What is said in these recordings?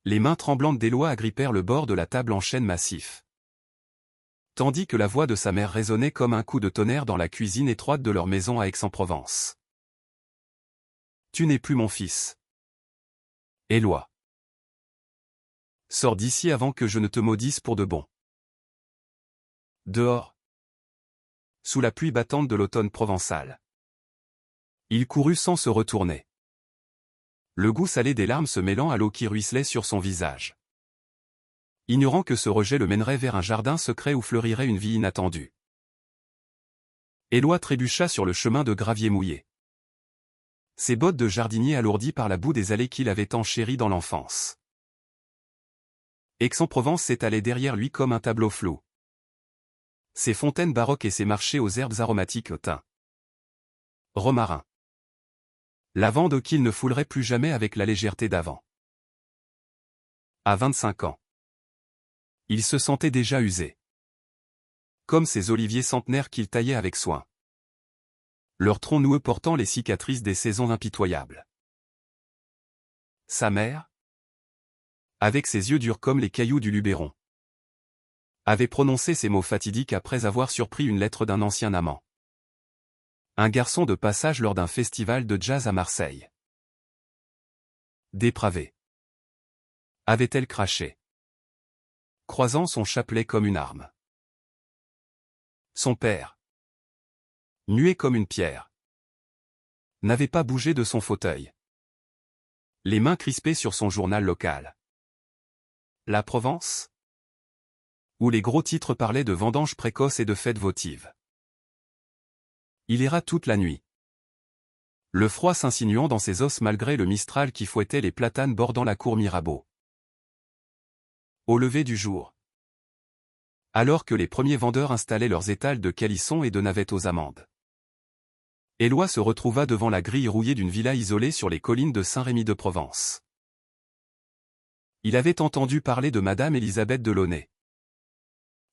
Les mains tremblantes d'Éloi agrippèrent le bord de la table en chêne massif. Tandis que la voix de sa mère résonnait comme un coup de tonnerre dans la cuisine étroite de leur maison à Aix-en-Provence. Tu n'es plus mon fils. Éloi. Sors d'ici avant que je ne te maudisse pour de bon. Dehors. Sous la pluie battante de l'automne provençal. Il courut sans se retourner. Le goût salé des larmes se mêlant à l'eau qui ruisselait sur son visage. Ignorant que ce rejet le mènerait vers un jardin secret où fleurirait une vie inattendue. Éloi trébucha sur le chemin de gravier mouillé. Ses bottes de jardinier alourdies par la boue des allées qu'il avait tant chéries dans l'enfance. Aix-en-Provence s'étalait derrière lui comme un tableau flou. Ses fontaines baroques et ses marchés aux herbes aromatiques au thym. Romarin. Lavande qu'il ne foulerait plus jamais avec la légèreté d'avant. À 25 ans. Il se sentait déjà usé. Comme ces oliviers centenaires qu'il taillait avec soin. Leurs troncs noueux portant les cicatrices des saisons impitoyables. Sa mère, avec ses yeux durs comme les cailloux du Luberon, avait prononcé ces mots fatidiques après avoir surpris une lettre d'un ancien amant. Un garçon de passage lors d'un festival de jazz à Marseille. Dépravé. Avait-elle craché, croisant son chapelet comme une arme. Son père, muet comme une pierre, n'avait pas bougé de son fauteuil. Les mains crispées sur son journal local. La Provence, où les gros titres parlaient de vendanges précoces et de fêtes votives. Il ira toute la nuit. Le froid s'insinuant dans ses os malgré le mistral qui fouettait les platanes bordant la cour Mirabeau. Au lever du jour, alors que les premiers vendeurs installaient leurs étals de calissons et de navettes aux amandes, Éloi se retrouva devant la grille rouillée d'une villa isolée sur les collines de Saint-Rémy-de-Provence. Il avait entendu parler de Madame Élisabeth Delaunay.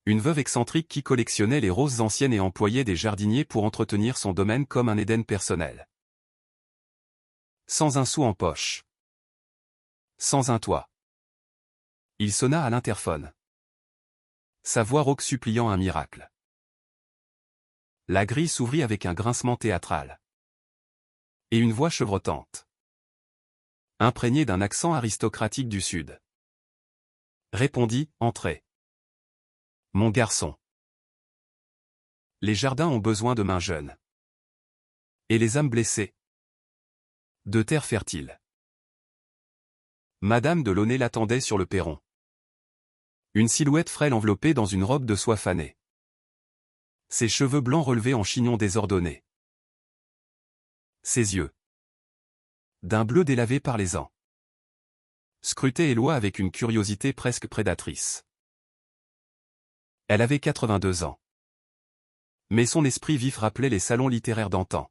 Une veuve excentrique qui collectionnait les roses anciennes et employait des jardiniers pour entretenir son domaine comme un Éden personnel. Sans un sou en poche. Sans un toit. Il sonna à l'interphone. Sa voix rauque suppliant un miracle. La grille s'ouvrit avec un grincement théâtral. Et une voix chevrotante, imprégnée d'un accent aristocratique du Sud, répondit « Entrez. Mon garçon. Les jardins ont besoin de mains jeunes. Et les âmes blessées. De terre fertile. » Madame Delaunay l'attendait sur le perron. Une silhouette frêle enveloppée dans une robe de soie fanée. Ses cheveux blancs relevés en chignon désordonné. Ses yeux, d'un bleu délavé par les ans, scrutaient Éloi avec une curiosité presque prédatrice. Elle avait 82 ans. Mais son esprit vif rappelait les salons littéraires d'antan,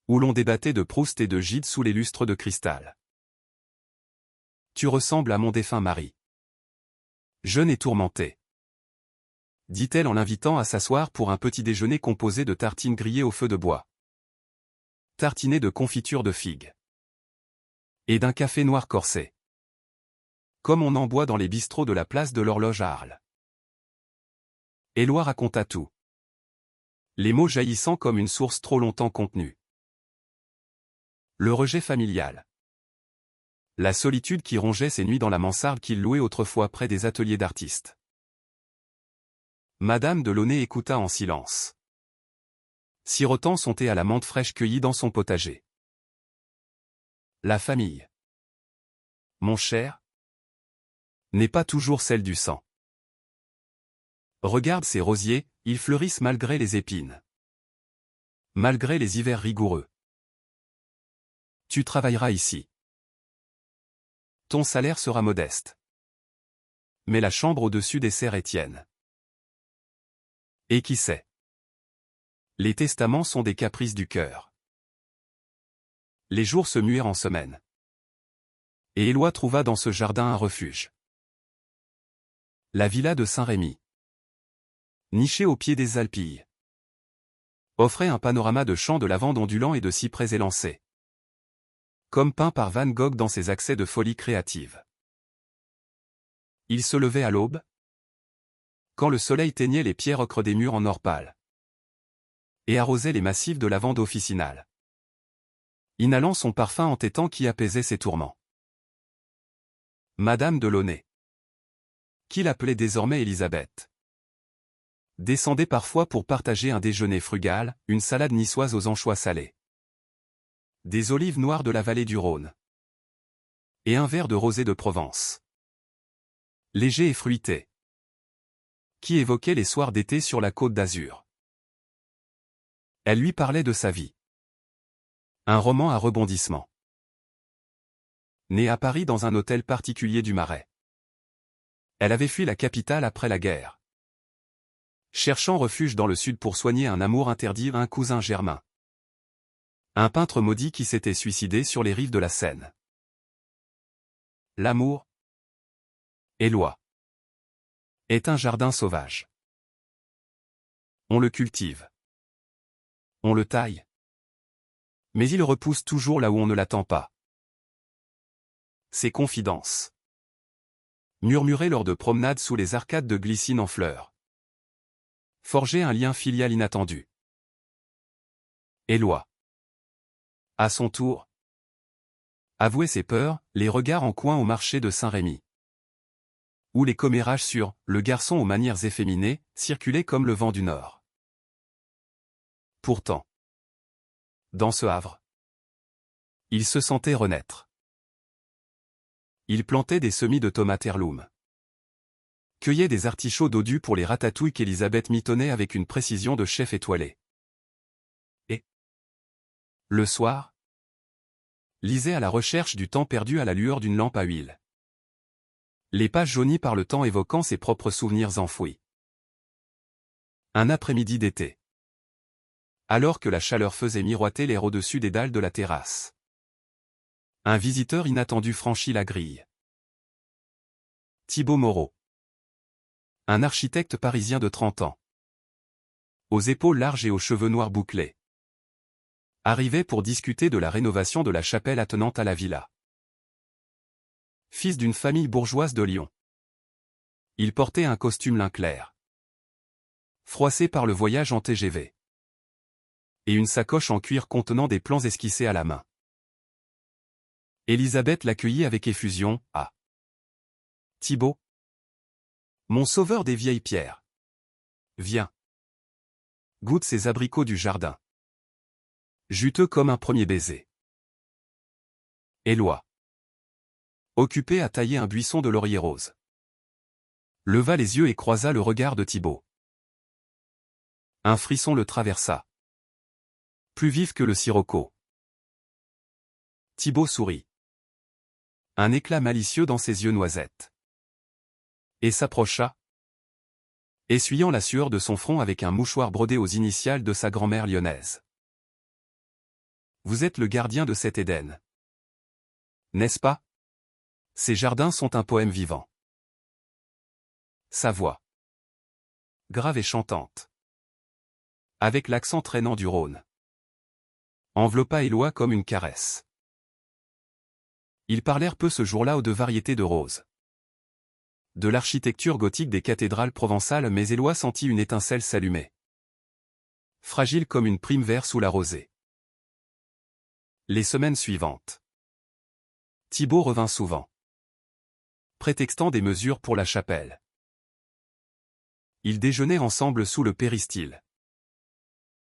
où l'on débattait de Proust et de Gide sous les lustres de cristal. Tu ressembles à mon défunt mari. Jeune et tourmenté, dit-elle en l'invitant à s'asseoir pour un petit déjeuner composé de tartines grillées au feu de bois, tartinées de confiture de figues, et d'un café noir corsé, comme on en boit dans les bistrots de la place de l'Horloge à Arles. Éloi raconta tout, les mots jaillissant comme une source trop longtemps contenue. Le rejet familial. La solitude qui rongeait ses nuits dans la mansarde qu'il louait autrefois près des ateliers d'artistes. Madame Delaunay écouta en silence, sirotant son thé à la menthe fraîche cueillie dans son potager. La famille, mon cher, n'est pas toujours celle du sang. Regarde ces rosiers, ils fleurissent malgré les épines. Malgré les hivers rigoureux. Tu travailleras ici. Ton salaire sera modeste. Mais la chambre au-dessus des serres est tienne. Et qui sait? Les testaments sont des caprices du cœur. Les jours se muèrent en semaines. Et Éloi trouva dans ce jardin un refuge. La villa de Saint-Rémy, nichée au pied des Alpilles, offrait un panorama de champs de lavande ondulants et de cyprès élancés, comme peint par Van Gogh dans ses accès de folie créative. Il se levait à l'aube, quand le soleil teignait les pierres ocre des murs en or pâle, et arrosait les massifs de lavande officinale, inhalant son parfum entêtant qui apaisait ses tourments. Madame de Launay, qu'il appelait désormais Élisabeth, descendait parfois pour partager un déjeuner frugal, une salade niçoise aux anchois salés, des olives noires de la vallée du Rhône, et un verre de rosé de Provence, léger et fruité, qui évoquait les soirs d'été sur la Côte d'Azur. Elle lui parlait de sa vie. Un roman à rebondissement. Née à Paris dans un hôtel particulier du Marais. Elle avait fui la capitale après la guerre, cherchant refuge dans le sud pour soigner un amour interdit à un cousin germain, un peintre maudit qui s'était suicidé sur les rives de la Seine. L'amour, Éloi, est un jardin sauvage. On le cultive, on le taille, mais il repousse toujours là où on ne l'attend pas. Ses confidences, murmurées lors de promenades sous les arcades de glycine en fleurs, forgeaient un lien filial inattendu. Éloi, à son tour, avouait ses peurs, les regards en coin au marché de Saint-Rémy, où les commérages sur « le garçon aux manières efféminées » circulaient comme le vent du nord. Pourtant, dans ce havre, il se sentait renaître. Il plantait des semis de tomates heirloom, cueillait des artichauts dodus pour les ratatouilles qu'Élisabeth mitonnait avec une précision de chef étoilé. Et, le soir, lisait à la recherche du temps perdu à la lueur d'une lampe à huile, les pages jaunies par le temps évoquant ses propres souvenirs enfouis. Un après-midi d'été, alors que la chaleur faisait miroiter l'air au-dessus des dalles de la terrasse, un visiteur inattendu franchit la grille. Thibaut Moreau, un architecte parisien de 30 ans, aux épaules larges et aux cheveux noirs bouclés, arrivait pour discuter de la rénovation de la chapelle attenante à la villa. Fils d'une famille bourgeoise de Lyon, il portait un costume lin clair, froissé par le voyage en TGV, et une sacoche en cuir contenant des plans esquissés à la main. Élisabeth l'accueillit avec effusion. « Ah, Thibaut, mon sauveur des vieilles pierres. Viens. Goûte ces abricots du jardin. Juteux comme un premier baiser. » Éloi, occupé à tailler un buisson de laurier rose, leva les yeux et croisa le regard de Thibaut. Un frisson le traversa, plus vif que le sirocco. Thibaut sourit, un éclat malicieux dans ses yeux noisettes, et s'approcha, essuyant la sueur de son front avec un mouchoir brodé aux initiales de sa grand-mère lyonnaise. « Vous êtes le gardien de cet Éden, n'est-ce pas? Ces jardins sont un poème vivant. » Sa voix, grave et chantante, avec l'accent traînant du Rhône, enveloppa Éloi comme une caresse. Ils parlèrent peu ce jour-là de variétés de roses, de l'architecture gothique des cathédrales provençales, mais Éloi sentit une étincelle s'allumer, fragile comme une prime vert sous la rosée. Les semaines suivantes, Thibaut revint souvent, prétextant des mesures pour la chapelle. Ils déjeunaient ensemble sous le péristyle,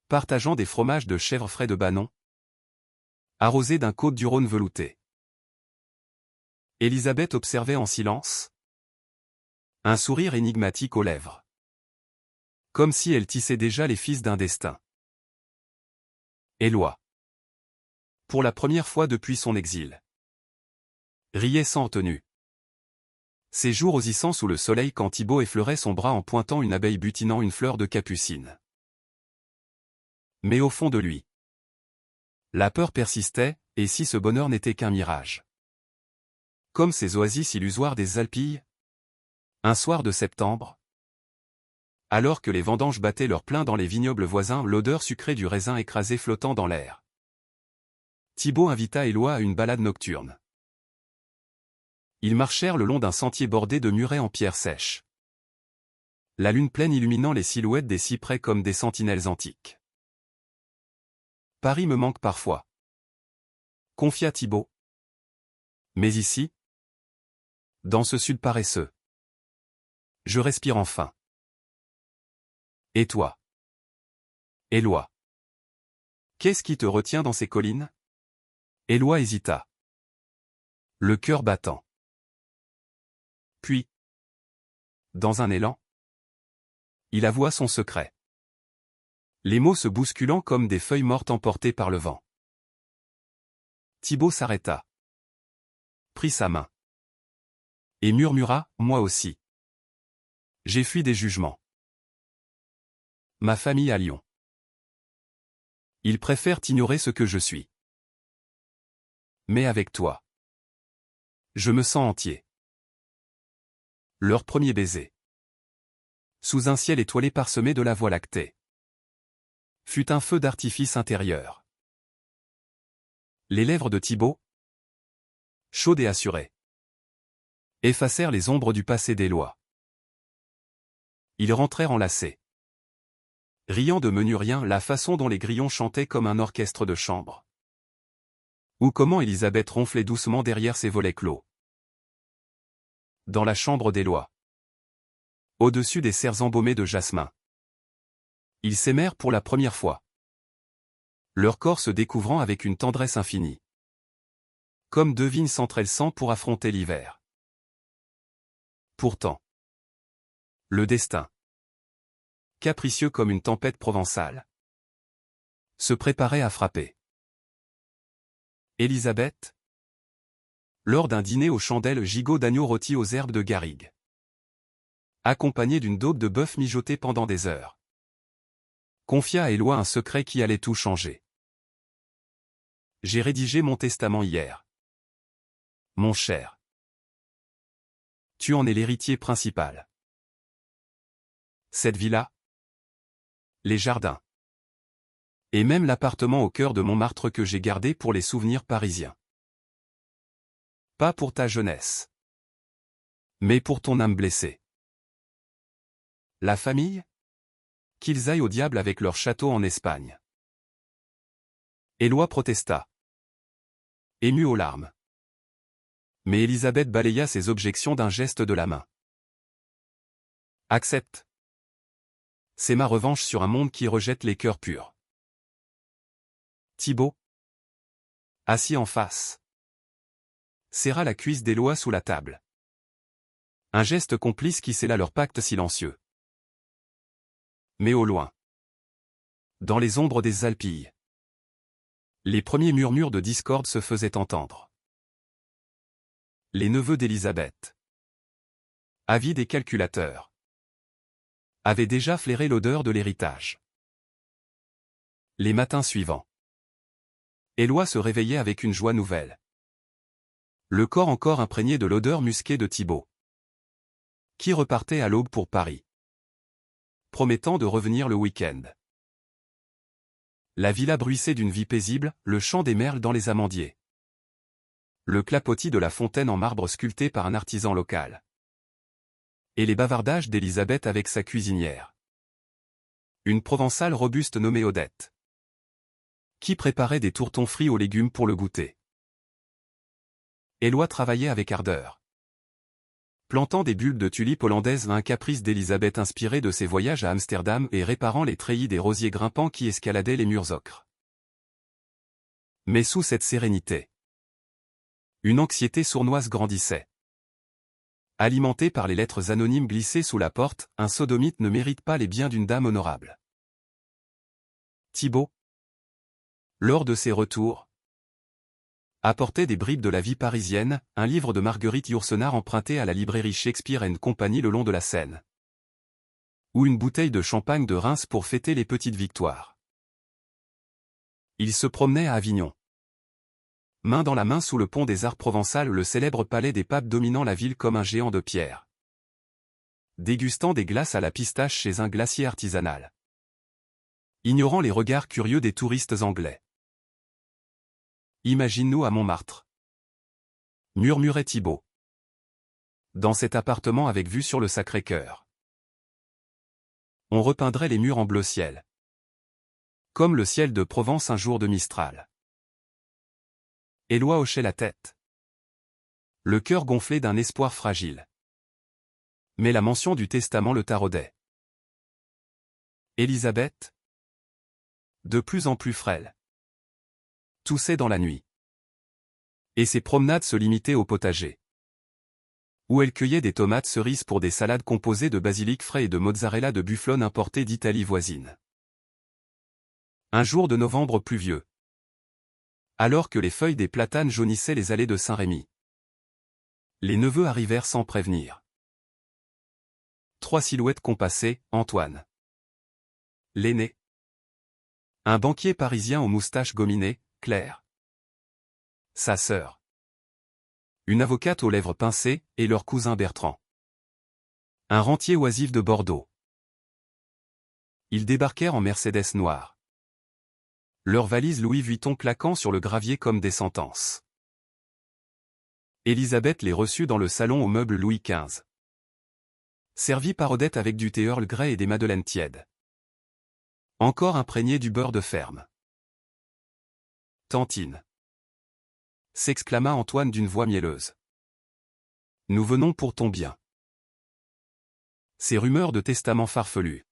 partageant des fromages de chèvre frais de Banon, arrosés d'un côte du Rhône velouté. Élisabeth observait en silence, un sourire énigmatique aux lèvres, comme si elle tissait déjà les fils d'un destin. Éloi, pour la première fois depuis son exil, riait sans retenue, ses joues rosissant sous le soleil quand Thibaut effleurait son bras en pointant une abeille butinant une fleur de capucine. Mais au fond de lui, la peur persistait, et si ce bonheur n'était qu'un mirage? Comme ces oasis illusoires des Alpilles, un soir de septembre, alors que les vendanges battaient leur plein dans les vignobles voisins, l'odeur sucrée du raisin écrasé flottant dans l'air, Thibaut invita Éloi à une balade nocturne. Ils marchèrent le long d'un sentier bordé de murets en pierre sèche. La lune pleine illuminant les silhouettes des cyprès comme des sentinelles antiques. Paris me manque parfois, confia Thibaut. Mais ici, dans ce sud paresseux, je respire enfin. Et toi? Éloi. Qu'est-ce qui te retient dans ces collines? Éloi hésita, le cœur battant. Puis, dans un élan, il avoua son secret. Les mots se bousculant comme des feuilles mortes emportées par le vent. Thibaut s'arrêta, prit sa main, et murmura, moi aussi. J'ai fui des jugements. Ma famille à Lyon. Ils préfèrent ignorer ce que je suis. Mais avec toi, je me sens entier. Leur premier baiser, sous un ciel étoilé parsemé de la Voie lactée, fut un feu d'artifice intérieur. Les lèvres de Thibaut, chaudes et assurées, effacèrent les ombres du passé d'Éloi. Ils rentrèrent enlacés, riant de menu rien, la façon dont les grillons chantaient comme un orchestre de chambre. Ou comment Élisabeth ronflait doucement derrière ses volets clos. Dans la chambre d'Éloi, au-dessus des serres embaumées de jasmin, ils s'aimèrent pour la première fois, leur corps se découvrant avec une tendresse infinie. Comme deux vignes s'entrelçant pour affronter l'hiver. Pourtant, le destin, capricieux comme une tempête provençale, se préparait à frapper. Élisabeth, lors d'un dîner aux chandelles, gigot d'agneau rôti aux herbes de garrigue, accompagné d'une daube de bœuf mijotée pendant des heures, confia à Éloi un secret qui allait tout changer. J'ai rédigé mon testament hier. Mon cher. Tu en es l'héritier principal. Cette villa, les jardins, et même l'appartement au cœur de Montmartre que j'ai gardé pour les souvenirs parisiens. Pas pour ta jeunesse, mais pour ton âme blessée. La famille? Qu'ils aillent au diable avec leur château en Espagne. Éloi protesta, ému aux larmes. Mais Élisabeth balaya ses objections d'un geste de la main. Accepte. C'est ma revanche sur un monde qui rejette les cœurs purs. Thibaut, assis en face, serra la cuisse d'Éloi sous la table. Un geste complice qui scella leur pacte silencieux. Mais au loin, dans les ombres des Alpilles, les premiers murmures de discorde se faisaient entendre. Les neveux d'Élisabeth, avides et calculateurs, avaient déjà flairé l'odeur de l'héritage. Les matins suivants, Éloi se réveillait avec une joie nouvelle. Le corps encore imprégné de l'odeur musquée de Thibaut, qui repartait à l'aube pour Paris, promettant de revenir le week-end. La villa bruissait d'une vie paisible, le chant des merles dans les amandiers, le clapotis de la fontaine en marbre sculpté par un artisan local, et les bavardages d'Élisabeth avec sa cuisinière, une provençale robuste nommée Odette, qui préparait des tourtons frits aux légumes pour le goûter. Éloi travaillait avec ardeur, plantant des bulbes de tulipes hollandaises à un caprice d'Élisabeth inspiré de ses voyages à Amsterdam et réparant les treillis des rosiers grimpants qui escaladaient les murs ocres. Mais sous cette sérénité, une anxiété sournoise grandissait. Alimentée par les lettres anonymes glissées sous la porte, un sodomite ne mérite pas les biens d'une dame honorable. Thibaut, lors de ses retours, apportait des bribes de la vie parisienne, un livre de Marguerite Yourcenar emprunté à la librairie Shakespeare & Compagnie le long de la Seine. Ou une bouteille de champagne de Reims pour fêter les petites victoires. Il se promenait à Avignon, main dans la main sous le pont des Arts provençales, le célèbre palais des papes dominant la ville comme un géant de pierre, dégustant des glaces à la pistache chez un glacier artisanal, ignorant les regards curieux des touristes anglais. Imagine-nous à Montmartre, murmurait Thibaut. Dans cet appartement avec vue sur le Sacré-Cœur. On repeindrait les murs en bleu ciel. Comme le ciel de Provence un jour de Mistral. Éloi hochait la tête. Le cœur gonflé d'un espoir fragile. Mais la mention du testament le taraudait. Élisabeth, de plus en plus frêle, toussait dans la nuit. Et ses promenades se limitaient au potager, où elle cueillait des tomates cerises pour des salades composées de basilic frais et de mozzarella de bufflone importée d'Italie voisine. Un jour de novembre pluvieux. Alors que les feuilles des platanes jaunissaient les allées de Saint-Rémy. Les neveux arrivèrent sans prévenir. 3 silhouettes compassées, Antoine. L'aîné. Un banquier parisien aux moustaches gominées, Claire. Sa sœur. Une avocate aux lèvres pincées, et leur cousin Bertrand. Un rentier oisif de Bordeaux. Ils débarquèrent en Mercedes noire. Leurs valises Louis Vuitton claquant sur le gravier comme des sentences. Élisabeth les reçut dans le salon aux meubles Louis XV. Servi par Odette avec du thé Earl Grey et des madeleines tièdes. Encore imprégné du beurre de ferme. Tantine, s'exclama Antoine d'une voix mielleuse. Nous venons pour ton bien. Ces rumeurs de testament farfelu.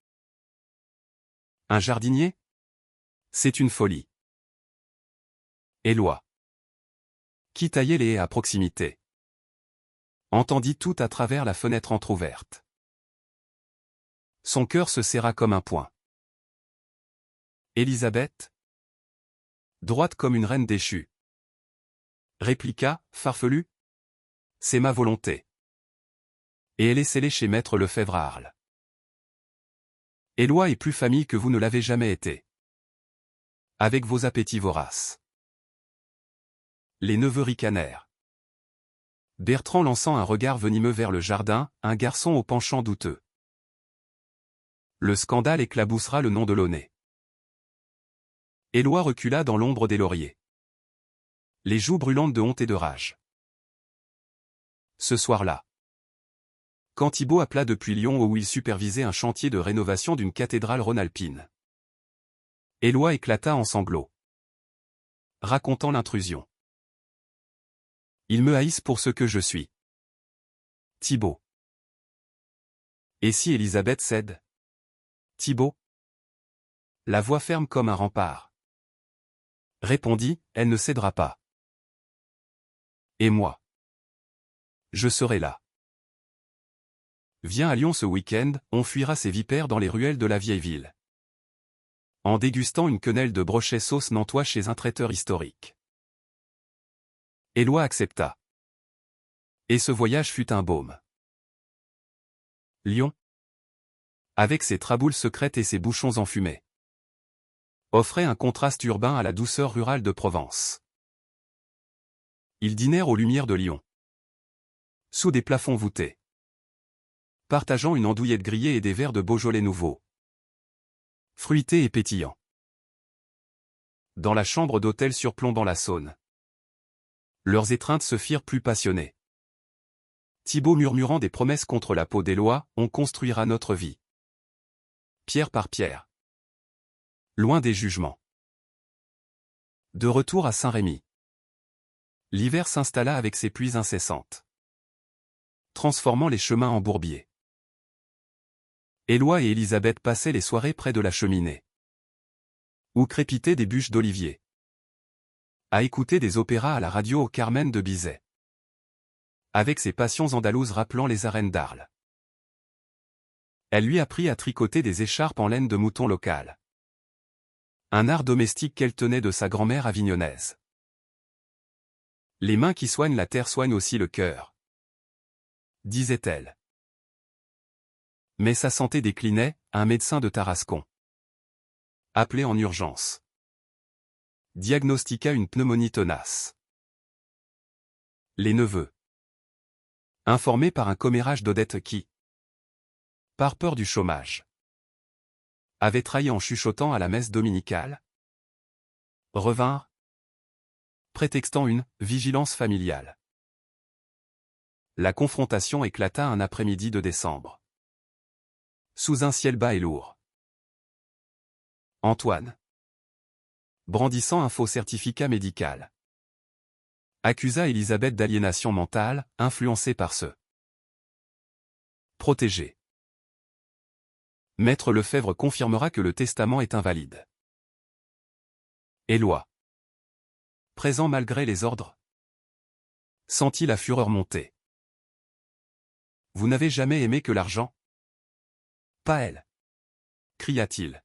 Un jardinier? C'est une folie. Éloi, qui taillait les haies à proximité, entendit tout à travers la fenêtre entr'ouverte. Son cœur se serra comme un poing. Élisabeth, droite comme une reine déchue, répliqua, farfelu. C'est ma volonté. Et elle est scellée chez Maître Lefebvre à Arles. Éloi est plus famille que vous ne l'avez jamais été. Avec vos appétits voraces. Les neveux ricanèrent. Bertrand lançant un regard venimeux vers le jardin, un garçon au penchant douteux. Le scandale éclaboussera le nom de Launay. Éloi recula dans l'ombre des lauriers. Les joues brûlantes de honte et de rage. Ce soir-là, quand Thibaut appela depuis Lyon où il supervisait un chantier de rénovation d'une cathédrale rhône-alpine, Éloi éclata en sanglots, racontant l'intrusion. Ils me haïssent pour ce que je suis. Thibaut. Et si Élisabeth cède? Thibaut? La voix ferme comme un rempart. Répondit, elle ne cédera pas. Et moi? Je serai là. Viens à Lyon ce week-end, on fuira ces vipères dans les ruelles de la vieille ville. En dégustant une quenelle de brochet sauce nantois chez un traiteur historique. Éloi accepta. Et ce voyage fut un baume. Lyon, avec ses traboules secrètes et ses bouchons enfumés, offrait un contraste urbain à la douceur rurale de Provence. Ils dînèrent aux lumières de Lyon, sous des plafonds voûtés, partageant une andouillette grillée et des verres de Beaujolais nouveau, fruités et pétillants. Dans la chambre d'hôtel surplombant la Saône, leurs étreintes se firent plus passionnées. Thibaut murmurant des promesses contre la peau d'Éloi, on construira notre vie. Pierre par pierre. Loin des jugements. De retour à Saint-Rémy. L'hiver s'installa avec ses pluies incessantes, transformant les chemins en bourbiers. Éloi et Élisabeth passaient les soirées près de la cheminée, où crépitaient des bûches d'olivier, à écouter des opéras à la radio au Carmen de Bizet, avec ses passions andalouses rappelant les arènes d'Arles. Elle lui apprit à tricoter des écharpes en laine de mouton local, un art domestique qu'elle tenait de sa grand-mère avignonnaise. Les mains qui soignent la terre soignent aussi le cœur, disait-elle. Mais sa santé déclinait, un médecin de Tarascon, appelé en urgence, diagnostiqua une pneumonie tenace. Les neveux, informés par un commérage d'Odette qui, par peur du chômage, avait trahi en chuchotant à la messe dominicale, revinrent, prétextant une vigilance familiale. La confrontation éclata un après-midi de décembre. Sous un ciel bas et lourd. Antoine, brandissant un faux certificat médical, accusa Elisabeth d'aliénation mentale, influencée par ce protégé. Maître Lefebvre confirmera que le testament est invalide. Éloi, présent malgré les ordres, sentit la fureur monter. Vous n'avez jamais aimé que l'argent? Pas elle, cria-t-il,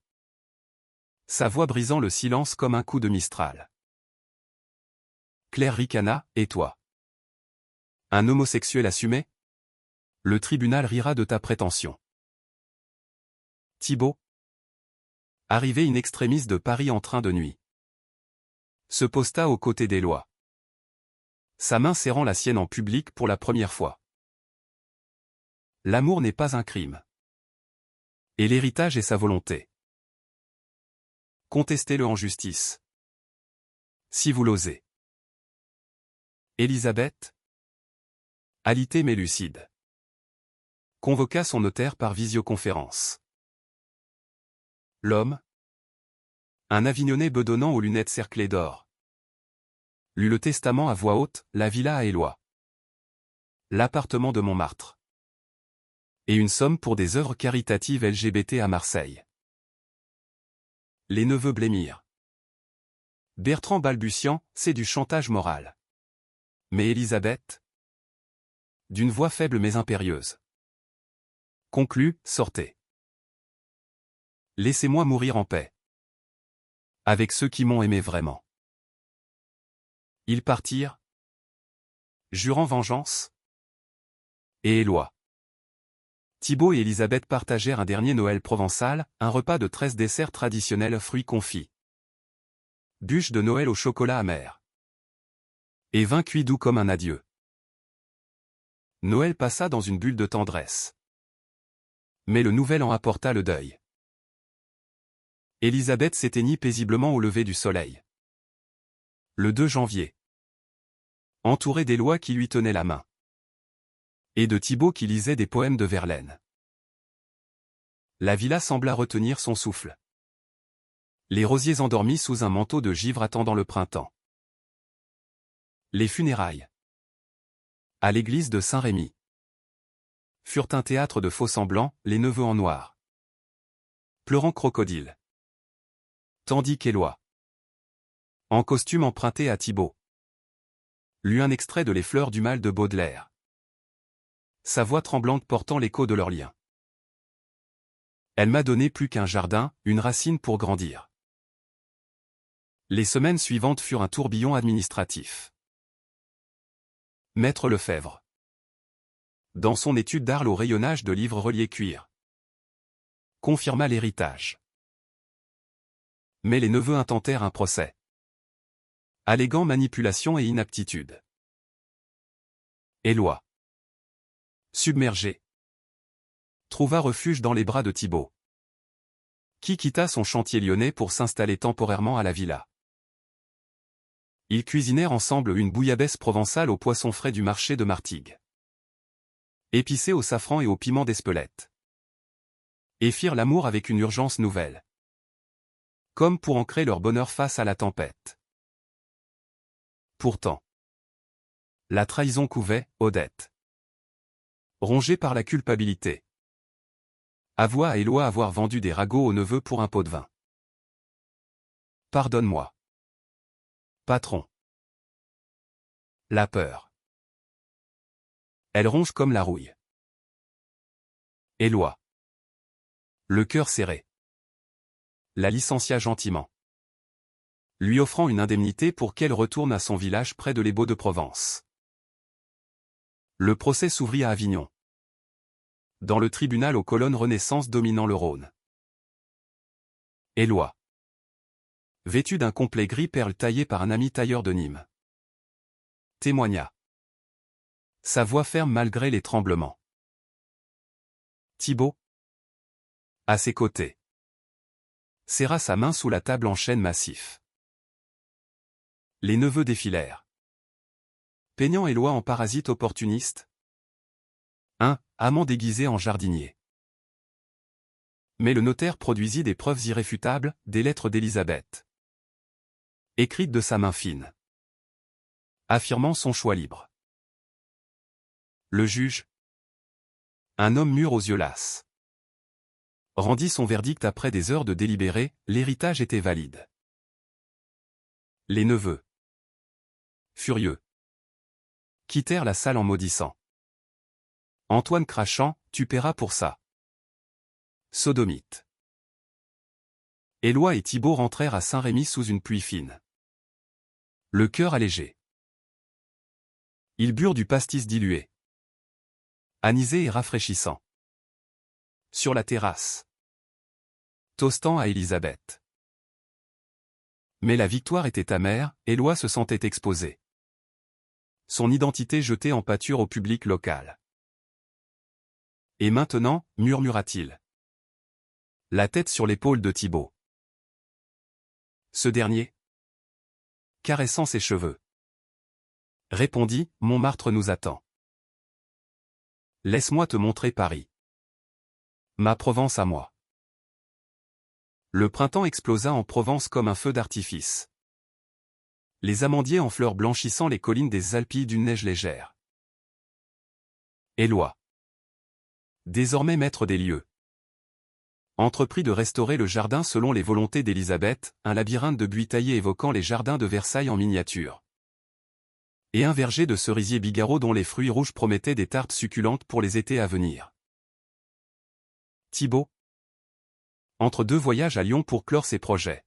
sa voix brisant le silence comme un coup de Mistral. Claire ricana, et toi? Un homosexuel assumé? Le tribunal rira de ta prétention. Thibault, arrivé in extremis de Paris en train de nuit, se posta aux côtés d'Éloi, sa main serrant la sienne en public pour la première fois. L'amour n'est pas un crime. Et l'héritage est sa volonté. Contestez-le en justice. Si vous l'osez. Elisabeth, alitée mais lucide, convoqua son notaire par visioconférence. L'homme, un Avignonnais bedonnant aux lunettes cerclées d'or, lut le testament à voix haute, la villa à Éloi, l'appartement de Montmartre, et une somme pour des œuvres caritatives LGBT à Marseille. Les neveux blêmirent. Bertrand balbutiant, c'est du chantage moral. Mais Elisabeth, d'une voix faible mais impérieuse, conclut, sortez. Laissez-moi mourir en paix. Avec ceux qui m'ont aimé vraiment. Ils partirent, jurant vengeance. Et Éloi. Thibault et Elisabeth partagèrent un dernier Noël provençal, un repas de 13 desserts traditionnels fruits confits. Bûche de Noël au chocolat amer. Et vin cuit doux comme un adieu. Noël passa dans une bulle de tendresse. Mais le nouvel an apporta le deuil. Elisabeth s'éteignit paisiblement au lever du soleil. Le 2 janvier. Entourée d'Éloi qui lui tenait la main. Et de Thibault qui lisait des poèmes de Verlaine. La villa sembla retenir son souffle. Les rosiers endormis sous un manteau de givre attendant le printemps. Les funérailles. À l'église de Saint-Rémy. Furent un théâtre de faux-semblants, les neveux en noir. Pleurant crocodile. Tandis qu'Éloi, en costume emprunté à Thibault, lut un extrait de Les Fleurs du mal de Baudelaire. Sa voix tremblante portant l'écho de leur lien. Elle m'a donné plus qu'un jardin, une racine pour grandir. Les semaines suivantes furent un tourbillon administratif. Maître Lefebvre, dans son étude d'Arles au rayonnage de livres reliés cuir, confirma l'héritage. Mais les neveux intentèrent un procès, alléguant manipulation et inaptitude. Éloi, submergé, trouva refuge dans les bras de Thibault, qui quitta son chantier lyonnais pour s'installer temporairement à la villa. Ils cuisinèrent ensemble une bouillabaisse provençale aux poissons frais du marché de Martigues, épicée au safran et au piment d'Espelette, et firent l'amour avec une urgence nouvelle, comme pour ancrer leur bonheur face à la tempête. Pourtant, la trahison couvait, Odette, rongée par la culpabilité, avoua à Éloi avoir vendu des ragots au neveu pour un pot de vin. Pardonne-moi, patron. La peur. Elle ronge comme la rouille. Éloi, le cœur serré, la licencia gentiment, lui offrant une indemnité pour qu'elle retourne à son village près de les Baux-de-Provence. Le procès s'ouvrit à Avignon, dans le tribunal aux colonnes Renaissance dominant le Rhône. Éloi, vêtu d'un complet gris perle taillé par un ami tailleur de Nîmes, témoigna, sa voix ferme malgré les tremblements. Thibault, à ses côtés, serra sa main sous la table en chêne massif. Les neveux défilèrent, peignant Éloi en parasite opportuniste, amant déguisé en jardinier. Mais le notaire produisit des preuves irréfutables, des lettres d'Élisabeth, écrites de sa main fine, affirmant son choix libre. Le juge, un homme mûr aux yeux lasses, rendit son verdict après des heures de délibéré, l'héritage était valide. Les neveux, furieux, quittèrent la salle en maudissant. Antoine crachant, tu paieras pour ça. Sodomite. Éloi et Thibaut rentrèrent à Saint-Rémy sous une pluie fine, le cœur allégé. Ils burent du pastis dilué, anisé et rafraîchissant. Sur la terrasse, toastant à Élisabeth. Mais la victoire était amère, Éloi se sentait exposé. Son identité jetée en pâture au public local. Et maintenant, murmura-t-il, la tête sur l'épaule de Thibaut. Ce dernier, caressant ses cheveux, répondit, Montmartre nous attend. Laisse-moi te montrer Paris. Ma Provence à moi. Le printemps explosa en Provence comme un feu d'artifice. Les amandiers en fleurs blanchissant les collines des Alpilles d'une neige légère. Éloi, désormais maître des lieux, entreprit de restaurer le jardin selon les volontés d'Élisabeth, un labyrinthe de buis taillés évoquant les jardins de Versailles en miniature. Et un verger de cerisiers bigarreaux dont les fruits rouges promettaient des tartes succulentes pour les étés à venir. Thibaut, entre deux voyages à Lyon pour clore ses projets,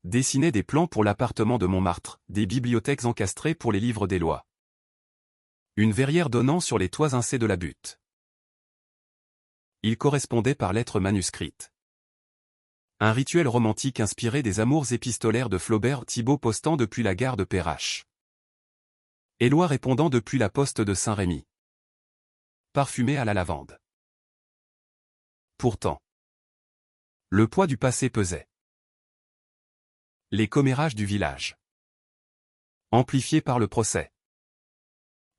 dessinait des plans pour l'appartement de Montmartre, des bibliothèques encastrées pour les livres des lois. Une verrière donnant sur les toits incés de la butte. Il correspondait par lettres manuscrites. Un rituel romantique inspiré des amours épistolaires de Flaubert, Thibaut postant depuis la gare de Perrache. Éloi répondant depuis la poste de Saint-Rémy. Parfumé à la lavande. Pourtant, le poids du passé pesait. Les commérages du village, amplifiés par le procès,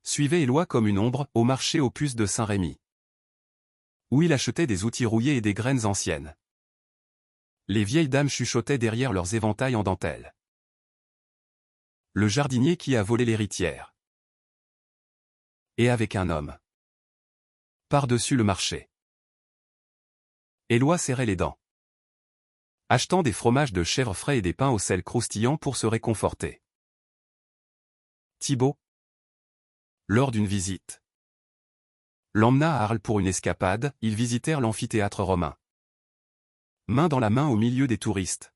suivaient Éloi comme une ombre au marché aux puces de Saint-Rémy, où il achetait des outils rouillés et des graines anciennes. Les vieilles dames chuchotaient derrière leurs éventails en dentelle. Le jardinier qui a volé l'héritière. Et avec un homme. Par-dessus le marché. Éloi serrait les dents, achetant des fromages de chèvre frais et des pains au sel croustillant pour se réconforter. Thibaut, lors d'une visite, l'emmena à Arles pour une escapade, ils visitèrent l'amphithéâtre romain. Main dans la main au milieu des touristes.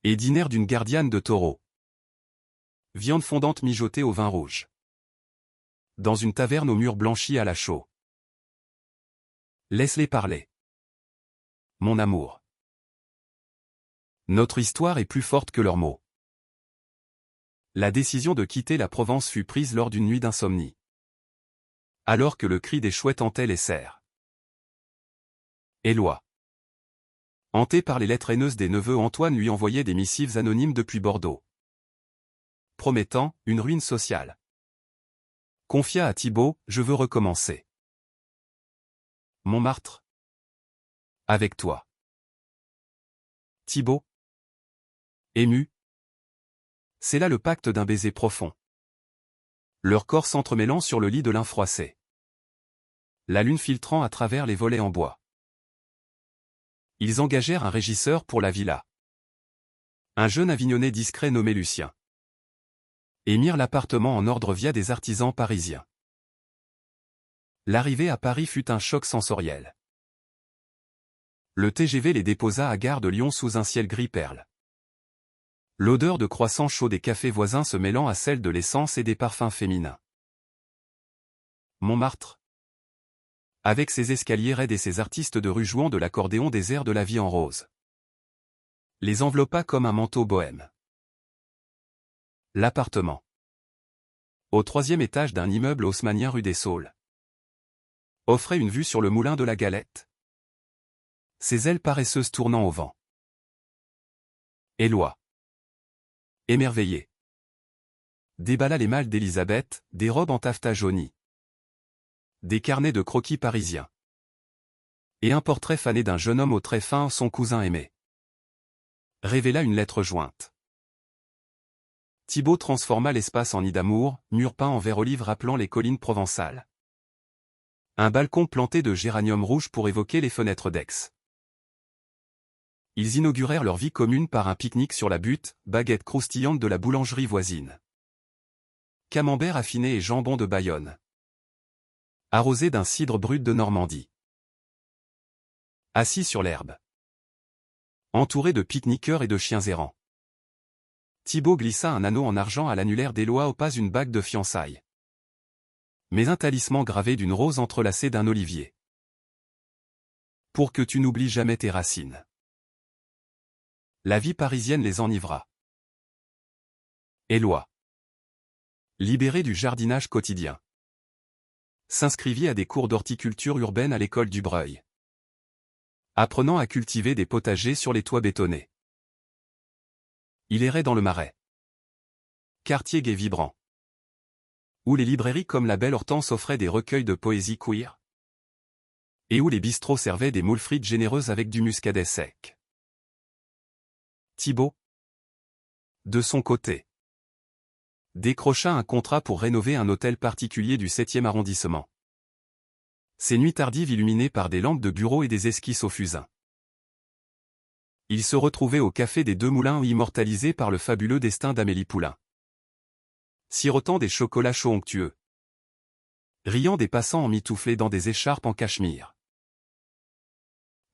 Et dînèrent d'une gardiane de taureau. Viande fondante mijotée au vin rouge. Dans une taverne aux murs blanchis à la chaux. Laisse-les parler. Mon amour. Notre histoire est plus forte que leurs mots. La décision de quitter la Provence fut prise lors d'une nuit d'insomnie. Alors que le cri des chouettes hantait les serres. Éloi, hanté par les lettres haineuses des neveux, Antoine lui envoyait des missives anonymes depuis Bordeaux, promettant une ruine sociale. Confia à Thibaut, je veux recommencer. Montmartre. Avec toi. Thibaut, ému. C'est là le pacte d'un baiser profond. Leurs corps s'entremêlant sur le lit de lin froissé. La lune filtrant à travers les volets en bois. Ils engagèrent un régisseur pour la villa. Un jeune avignonné discret nommé Lucien. Et mirent l'appartement en ordre via des artisans parisiens. L'arrivée à Paris fut un choc sensoriel. Le TGV les déposa à Gare de Lyon sous un ciel gris perle. L'odeur de croissants chauds des cafés voisins se mêlant à celle de l'essence et des parfums féminins. Montmartre, avec ses escaliers raides et ses artistes de rue jouant de l'accordéon des airs de la vie en rose, les enveloppa comme un manteau bohème. L'appartement, au 3e étage d'un immeuble haussmannien rue des Saules, offrait une vue sur le moulin de la Galette, ses ailes paresseuses tournant au vent. Éloi, émerveillé, déballa les malles d'Élisabeth, des robes en taffetas jauni, Des carnets de croquis parisiens. Et un portrait fané d'un jeune homme aux traits fins, son cousin aimé. Révéla une lettre jointe. Thibaut transforma l'espace en nid d'amour, mur peint en vert olive rappelant les collines provençales. Un balcon planté de géranium rouge pour évoquer les fenêtres d'Aix. Ils inaugurèrent leur vie commune par un pique-nique sur la butte, baguette croustillante de la boulangerie voisine. Camembert affiné et jambon de Bayonne. Arrosé d'un cidre brut de Normandie. Assis sur l'herbe. Entouré de pique-niqueurs et de chiens errants. Thibaut glissa un anneau en argent à l'annulaire d'Éloi, au pas une bague de fiançailles. Mais un talisman gravé d'une rose entrelacée d'un olivier. Pour que tu n'oublies jamais tes racines. La vie parisienne les enivra. Éloi, libéré du jardinage quotidien, s'inscrivit à des cours d'horticulture urbaine à l'école du Breuil, apprenant à cultiver des potagers sur les toits bétonnés. Il errait dans le Marais, quartier gai vibrant, où les librairies comme la Belle Hortense offraient des recueils de poésie queer, et où les bistrots servaient des moules frites généreuses avec du muscadet sec. Thibaut, de son côté, décrocha un contrat pour rénover un hôtel particulier du 7e arrondissement. Ses nuits tardives illuminées par des lampes de bureau et des esquisses au fusain. Il se retrouvait au café des Deux Moulins, immortalisé par le fabuleux destin d'Amélie Poulain. Sirotant des chocolats chauds onctueux. Riant des passants emmitouflés dans des écharpes en cachemire.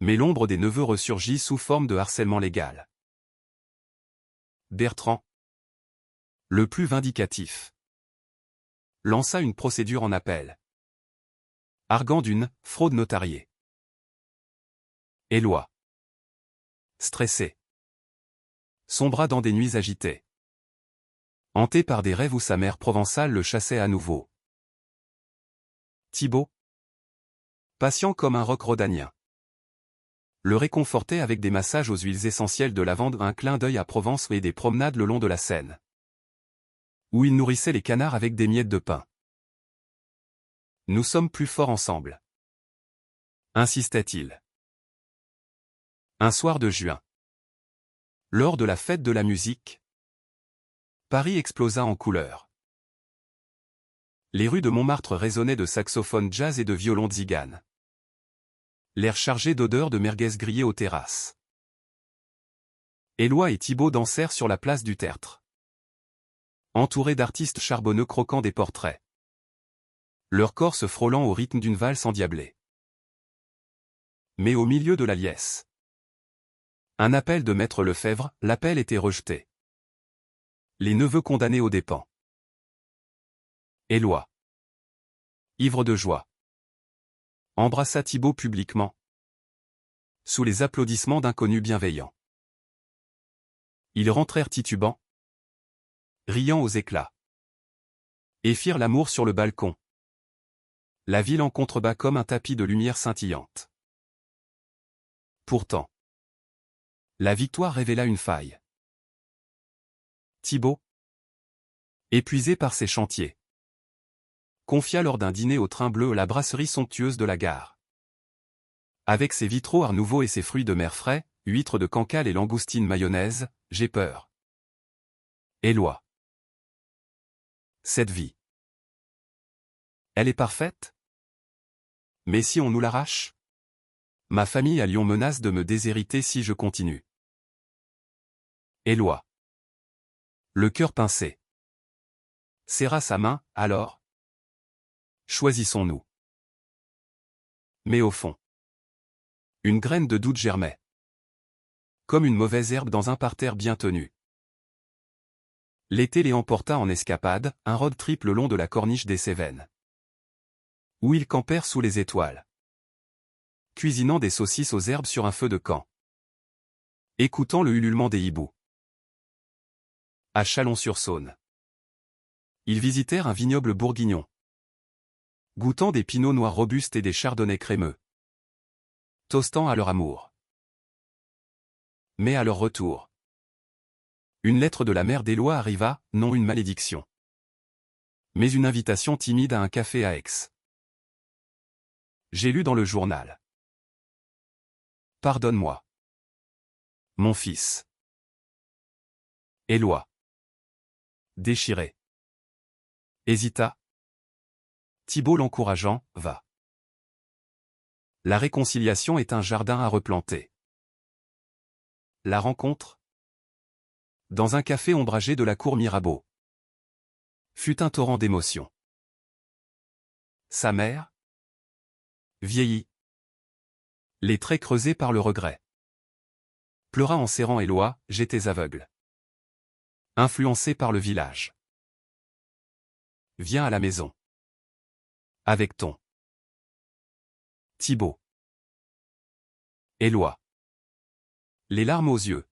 Mais l'ombre des neveux ressurgit sous forme de harcèlement légal. Bertrand, le plus vindicatif, lança une procédure en appel, arguant d'une fraude notariée. Éloi, stressé, sombra dans des nuits agitées, hanté par des rêves où sa mère provençale le chassait à nouveau. Thibaut, patient comme un roc rhodanien, le réconfortait avec des massages aux huiles essentielles de lavande, un clin d'œil à Provence et des promenades le long de la Seine, où il nourrissait les canards avec des miettes de pain. Nous sommes plus forts ensemble, insistait-il. Un soir de juin, lors de la fête de la musique, Paris explosa en couleurs. Les rues de Montmartre résonnaient de saxophones jazz et de violons tziganes. L'air chargé d'odeurs de merguez grillées aux terrasses. Éloi et Thibaut dansèrent sur la place du Tertre, entourés d'artistes charbonneux croquant des portraits, leur corps se frôlant au rythme d'une valse endiablée. Mais au milieu de la liesse, un appel de Maître Lefebvre, l'appel était rejeté. Les neveux condamnés aux dépens. Éloi, ivre de joie, embrassa Thibaut publiquement, sous les applaudissements d'inconnus bienveillants. Ils rentrèrent titubants, riant aux éclats, et firent l'amour sur le balcon. La ville en contrebas comme un tapis de lumière scintillante. Pourtant, la victoire révéla une faille. Thibaut, épuisé par ses chantiers, confia lors d'un dîner au Train Bleu la brasserie somptueuse de la gare. Avec ses vitraux art nouveau et ses fruits de mer frais, huîtres de Cancale et langoustines mayonnaise, j'ai peur. Éloi. Cette vie, elle est parfaite? Mais si on nous l'arrache? Ma famille à Lyon menace de me déshériter si je continue. Éloi, le cœur pincé, serra sa main, alors? Choisissons-nous. Mais au fond, une graine de doute germait, comme une mauvaise herbe dans un parterre bien tenu. L'été les emporta en escapade, un road trip le long de la corniche des Cévennes, où ils campèrent sous les étoiles, cuisinant des saucisses aux herbes sur un feu de camp, écoutant le ululement des hiboux. À Chalon-sur-Saône, ils visitèrent un vignoble bourguignon, goûtant des pinots noirs robustes et des chardonnays crémeux, toastant à leur amour. Mais à leur retour, une lettre de la mère d'Éloi arriva, non une malédiction, mais une invitation timide à un café à Aix. J'ai lu dans le journal. Pardonne-moi. Mon fils. Éloi. Déchiré. Hésita. Thibault l'encourageant, va. La réconciliation est un jardin à replanter. La rencontre. Dans un café ombragé de la cour Mirabeau. Fut un torrent d'émotions. Sa mère. Vieillie. Les traits creusés par le regret. Pleura en serrant Éloi, j'étais aveugle. Influencé par le village. Viens à la maison. Avec ton. Thibault. Éloi. Les larmes aux yeux.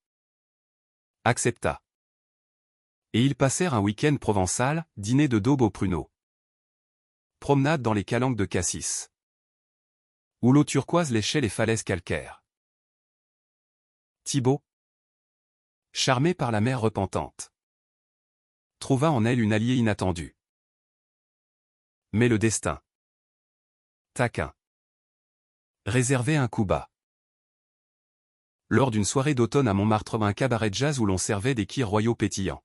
Accepta. Et ils passèrent un week-end provençal, dîner de daube au pruneau. Promenade dans les calanques de Cassis. Où l'eau turquoise léchait les falaises calcaires. Thibault, charmé par la mer repentante, trouva en elle une alliée inattendue. Mais le destin, taquin, réservait un coup bas. Lors d'une soirée d'automne à Montmartre, un cabaret de jazz où l'on servait des kirs royaux pétillants,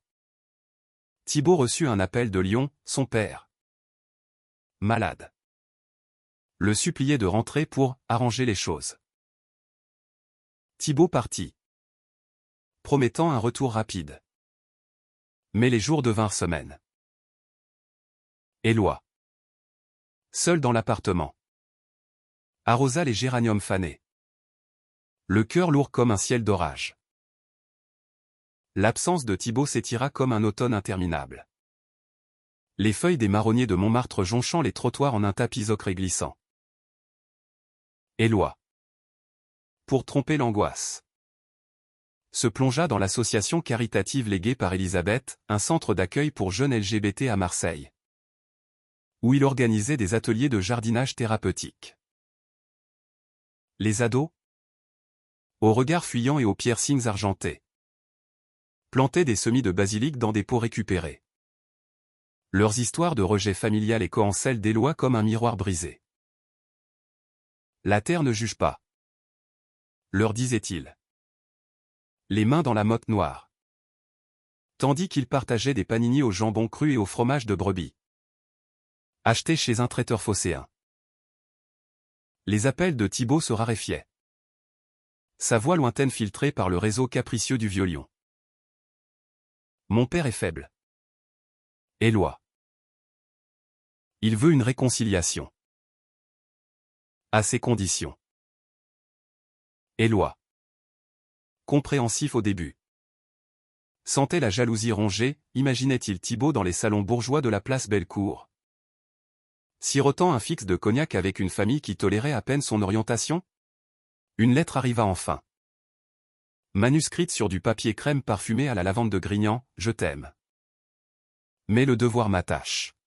Thibault reçut un appel de Lyon, son père, malade, le suppliait de rentrer pour arranger les choses. Thibault partit, promettant un retour rapide. Mais les jours devinrent semaines. Éloi, seul dans l'appartement, arrosa les géraniums fanés. Le cœur lourd comme un ciel d'orage. L'absence de Thibault s'étira comme un automne interminable. Les feuilles des marronniers de Montmartre jonchant les trottoirs en un tapis ocre et glissant. Éloi, pour tromper l'angoisse, se plongea dans l'association caritative léguée par Elisabeth, un centre d'accueil pour jeunes LGBT à Marseille, où il organisait des ateliers de jardinage thérapeutique. Les ados, aux regards fuyants et aux piercings argentés, plantaient des semis de basilic dans des pots récupérés. Leurs histoires de rejet familial échoant celles d'Éloi comme un miroir brisé. La terre ne juge pas, leur disait-il. Les mains dans la motte noire. Tandis qu'il partageait des panini au jambon cru et au fromage de brebis, achetés chez un traiteur phocéen. Les appels de Thibault se raréfiaient. Sa voix lointaine filtrée par le réseau capricieux du vieux-lion. Mon père est faible. Éloi. Il veut une réconciliation. À ses conditions. Éloi. Compréhensif au début. Sentait la jalousie ronger, imaginait-il Thibault dans les salons bourgeois de la place Bellecour, sirotant un fixe de cognac avec une famille qui tolérait à peine son orientation? Une lettre arriva enfin. Manuscrite sur du papier crème parfumé à la lavande de Grignan, je t'aime. Mais le devoir m'attache.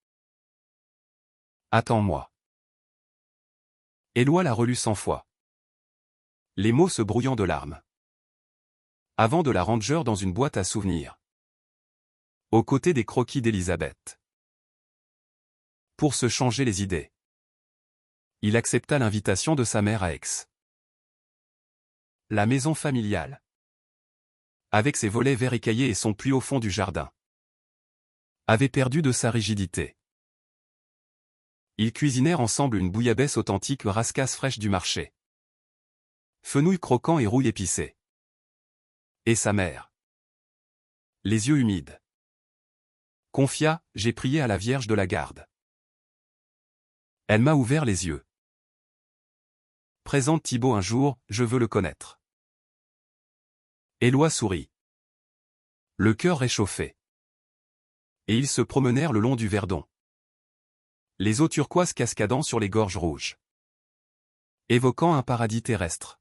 Attends-moi. Éloi la relut 100 fois. Les mots se brouillant de larmes. Avant de la ranger dans une boîte à souvenirs. Aux côtés des croquis d'Elisabeth. Pour se changer les idées. Il accepta l'invitation de sa mère à Aix. La maison familiale. Avec ses volets verts écaillés et son puits au fond du jardin, avait perdu de sa rigidité. Ils cuisinèrent ensemble une bouillabaisse authentique rascasse fraîche du marché. Fenouil croquant et rouille épicée. Et sa mère, les yeux humides, confia, j'ai prié à la Vierge de la Garde. Elle m'a ouvert les yeux. Présente Thibault un jour, je veux le connaître. Éloi sourit. Le cœur réchauffé. Et ils se promenèrent le long du Verdon. Les eaux turquoises cascadant sur les gorges rouges. Évoquant un paradis terrestre.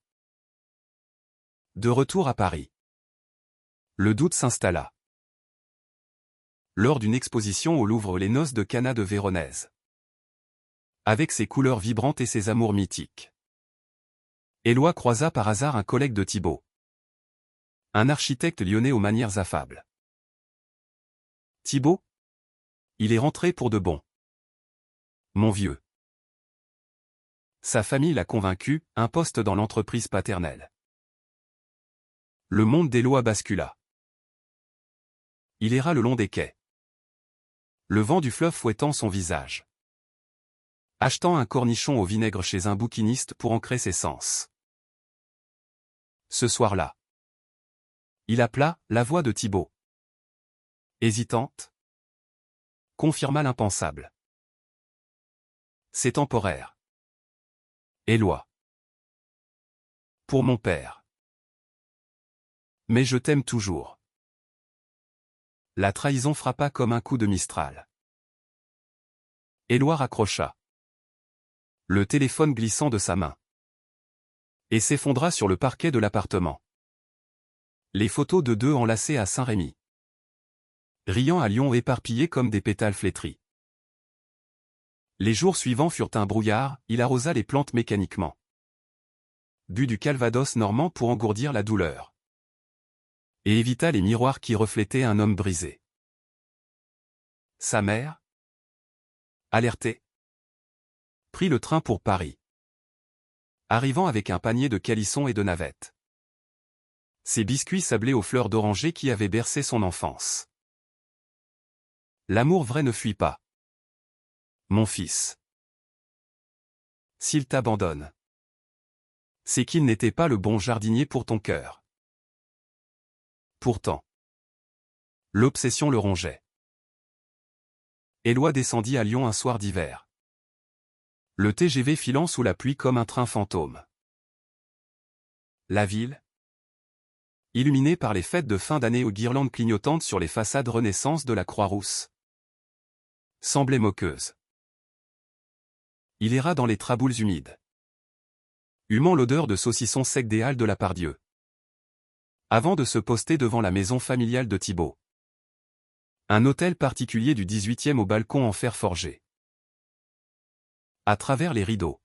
De retour à Paris. Le doute s'installa. Lors d'une exposition au Louvre, les noces de Cana de Véronèse. Avec ses couleurs vibrantes et ses amours mythiques. Éloi croisa par hasard un collègue de Thibault. Un architecte lyonnais aux manières affables. Thibault? Il est rentré pour de bon. Mon vieux. Sa famille l'a convaincu, un poste dans l'entreprise paternelle. Le monde d'Éloi bascula. Il erra le long des quais. Le vent du fleuve fouettant son visage. Achetant un cornichon au vinaigre chez un bouquiniste pour ancrer ses sens. Ce soir-là, il appela la voix de Thibaut. Hésitante, confirma l'impensable. C'est temporaire. Éloi. Pour mon père. Mais je t'aime toujours. La trahison frappa comme un coup de Mistral. Éloi raccrocha. Le téléphone glissant de sa main. Et s'effondra sur le parquet de l'appartement. Les photos de deux enlacés à Saint-Rémy. Riant à Lyon éparpillés comme des pétales flétris. Les jours suivants furent un brouillard, il arrosa les plantes mécaniquement. But du calvados normand pour engourdir la douleur. Et évita les miroirs qui reflétaient un homme brisé. Sa mère, alertée, prit le train pour Paris. Arrivant avec un panier de calissons et de navettes. Ces biscuits sablés aux fleurs d'oranger qui avaient bercé son enfance. L'amour vrai ne fuit pas. Mon fils. S'il t'abandonne, c'est qu'il n'était pas le bon jardinier pour ton cœur. Pourtant, l'obsession le rongeait. Éloi descendit à Lyon un soir d'hiver. Le TGV filant sous la pluie comme un train fantôme. La ville, illuminée par les fêtes de fin d'année aux guirlandes clignotantes sur les façades Renaissance de la Croix-Rousse, semblait moqueuse. Il erra dans les traboules humides, humant l'odeur de saucisson sec des halles de la Pardieu, avant de se poster devant la maison familiale de Thibaut. Un hôtel particulier du 18e au balcon en fer forgé. À travers les rideaux,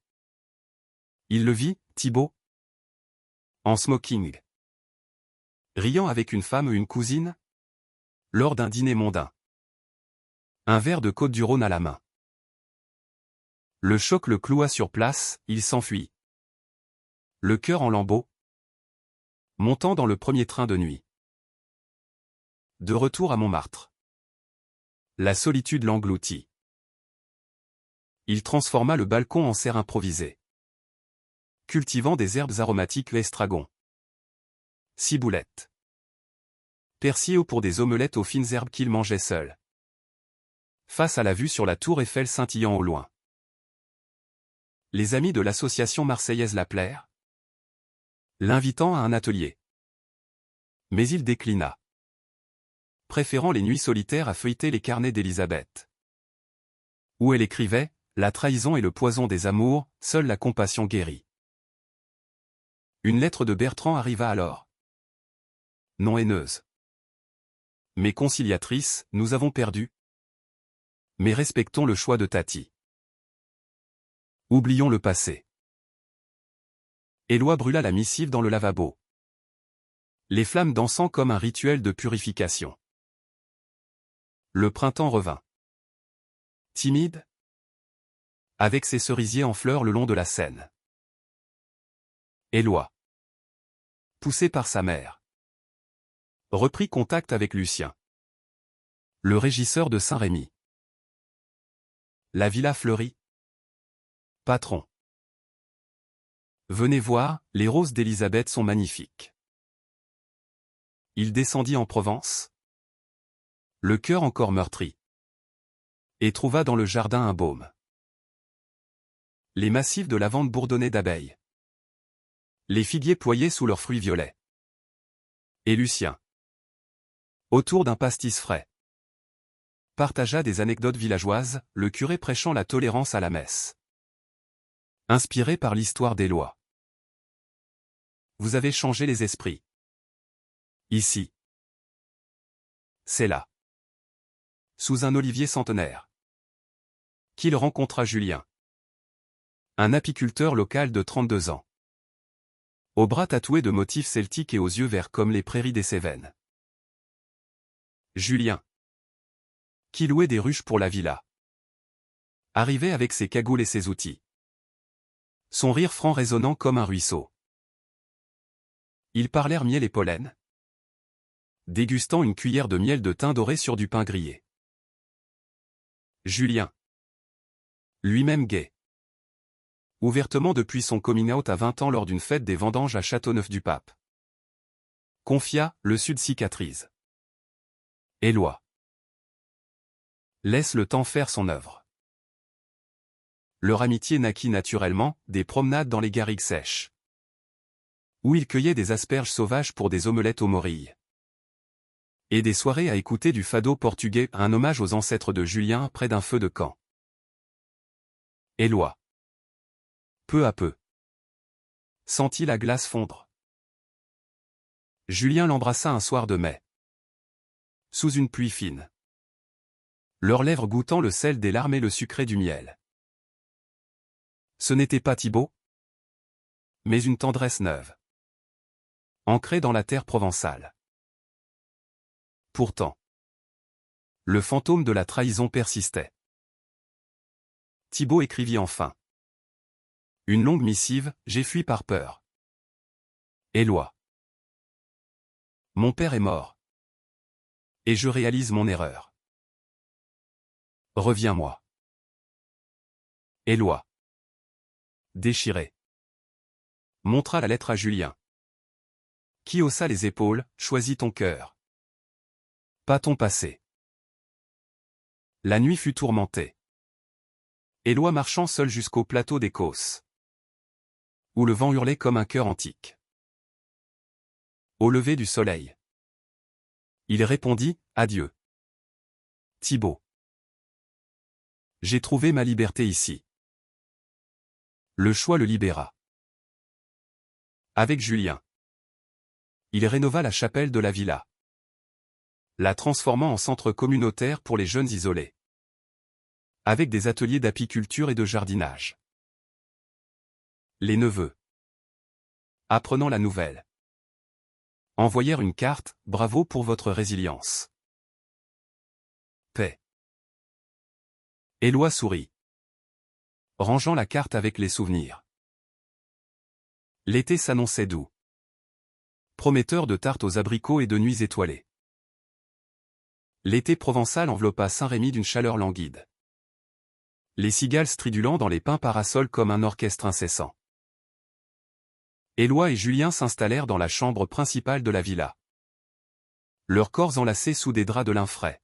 il le vit, Thibaut, en smoking, riant avec une femme ou une cousine, lors d'un dîner mondain. Un verre de Côte-du-Rhône à la main. Le choc le cloua sur place, il s'enfuit. Le cœur en lambeaux, montant dans le premier train de nuit. De retour à Montmartre. La solitude l'engloutit. Il transforma le balcon en serre improvisée. Cultivant des herbes aromatiques estragon. Ciboulette. Persil pour des omelettes aux fines herbes qu'il mangeait seul. Face à la vue sur la tour Eiffel scintillant au loin. Les amis de l'association marseillaise l'appelèrent, l'invitant à un atelier. Mais il déclina. Préférant les nuits solitaires à feuilleter les carnets d'Élisabeth. Où elle écrivait, la trahison est le poison des amours, seule la compassion guérit. Une lettre de Bertrand arriva alors. Non haineuse, mais conciliatrice, nous avons perdu. Mais respectons le choix de Tati. Oublions le passé. Éloi brûla la missive dans le lavabo. Les flammes dansant comme un rituel de purification. Le printemps revint. Timide, avec ses cerisiers en fleurs le long de la Seine. Éloi, poussé par sa mère, reprit contact avec Lucien, le régisseur de Saint-Rémy. La villa fleurit. Patron. Venez voir, les roses d'Élisabeth sont magnifiques. Il descendit en Provence, le cœur encore meurtri, et trouva dans le jardin un baume. Les massifs de lavande bourdonnaient d'abeilles. Les figuiers ployaient sous leurs fruits violets. Et Lucien, autour d'un pastis frais, partagea des anecdotes villageoises, le curé prêchant la tolérance à la messe. Inspiré par l'histoire d'Éloi. Vous avez changé les esprits. Ici. C'est là. Sous un olivier centenaire. Qu'il rencontra Julien. Un apiculteur local de 32 ans. Aux bras tatoués de motifs celtiques et aux yeux verts comme les prairies des Cévennes. Julien. Qui louait des ruches pour la villa. Arrivait avec ses cagoules et ses outils. Son rire franc résonnant comme un ruisseau. Ils parlèrent miel et pollen, dégustant une cuillère de miel de thym doré sur du pain grillé. Julien, lui-même gai, ouvertement depuis son coming out à 20 ans lors d'une fête des vendanges à Châteauneuf-du-Pape, confia, le Sud cicatrise. Éloi. Laisse le temps faire son œuvre. Leur amitié naquit naturellement, des promenades dans les garrigues sèches, où ils cueillaient des asperges sauvages pour des omelettes aux morilles, et des soirées à écouter du fado portugais, un hommage aux ancêtres de Julien près d'un feu de camp. Éloi. Peu à peu, sentit la glace fondre. Julien l'embrassa un soir de mai, sous une pluie fine, leurs lèvres goûtant le sel des larmes et le sucré du miel. Ce n'était pas Thibaut, mais une tendresse neuve, ancrée dans la terre provençale. Pourtant, le fantôme de la trahison persistait. Thibaut écrivit enfin une longue missive, j'ai fui par peur. Éloi. Mon père est mort. Et je réalise mon erreur. Reviens-moi. Éloi. Déchiré. Montra la lettre à Julien, qui haussa les épaules, choisis ton cœur, pas ton passé. La nuit fut tourmentée. Éloi marchant seul jusqu'au plateau des Causses, où le vent hurlait comme un chœur antique. Au lever du soleil, il répondit, adieu. Thibaut. J'ai trouvé ma liberté ici. Le choix le libéra. Avec Julien, il rénova la chapelle de la villa, la transformant en centre communautaire pour les jeunes isolés, avec des ateliers d'apiculture et de jardinage. Les neveux, apprenant la nouvelle, envoyèrent une carte, bravo pour votre résilience. Paix. Éloi sourit, rangeant la carte avec les souvenirs. L'été s'annonçait doux, prometteur de tartes aux abricots et de nuits étoilées. L'été provençal enveloppa Saint-Rémy d'une chaleur languide, les cigales stridulant dans les pins parasols comme un orchestre incessant. Éloi et Julien s'installèrent dans la chambre principale de la villa, leurs corps enlacés sous des draps de lin frais,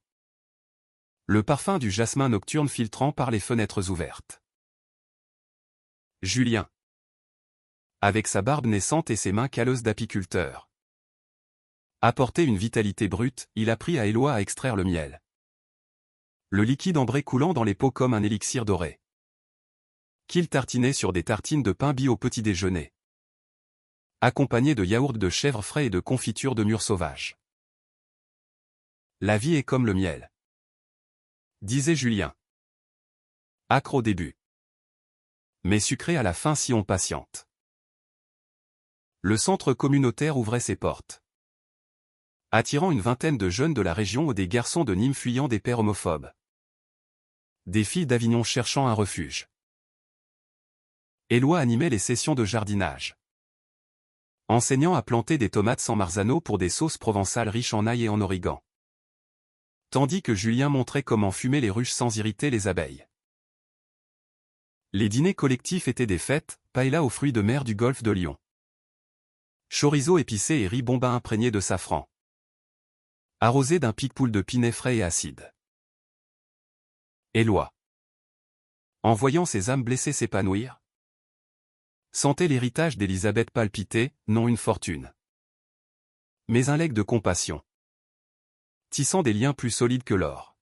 le parfum du jasmin nocturne filtrant par les fenêtres ouvertes. Julien, avec sa barbe naissante et ses mains calleuses d'apiculteur, apportait une vitalité brute, il apprit à Éloi à extraire le miel, le liquide ambré coulant dans les pots comme un élixir doré, qu'il tartinait sur des tartines de pain bis au petit déjeuner, accompagné de yaourts de chèvre frais et de confitures de mûres sauvages. La vie est comme le miel, disait Julien. Acre au début, mais sucré à la fin si on patiente. Le centre communautaire ouvrait ses portes, attirant une vingtaine de jeunes de la région ou des garçons de Nîmes fuyant des pères homophobes, des filles d'Avignon cherchant un refuge. Éloi animait les sessions de jardinage, enseignant à planter des tomates sans marzano pour des sauces provençales riches en ail et en origan, tandis que Julien montrait comment fumer les ruches sans irriter les abeilles. Les dîners collectifs étaient des fêtes, paella aux fruits de mer du golfe de Lion, chorizo épicé et riz bomba imprégné de safran, arrosé d'un pic-poule de piney frais et acide. Éloi, en voyant ses âmes blessées s'épanouir, sentait l'héritage d'Élisabeth palpiter, non une fortune, mais un legs de compassion, tissant des liens plus solides que l'or.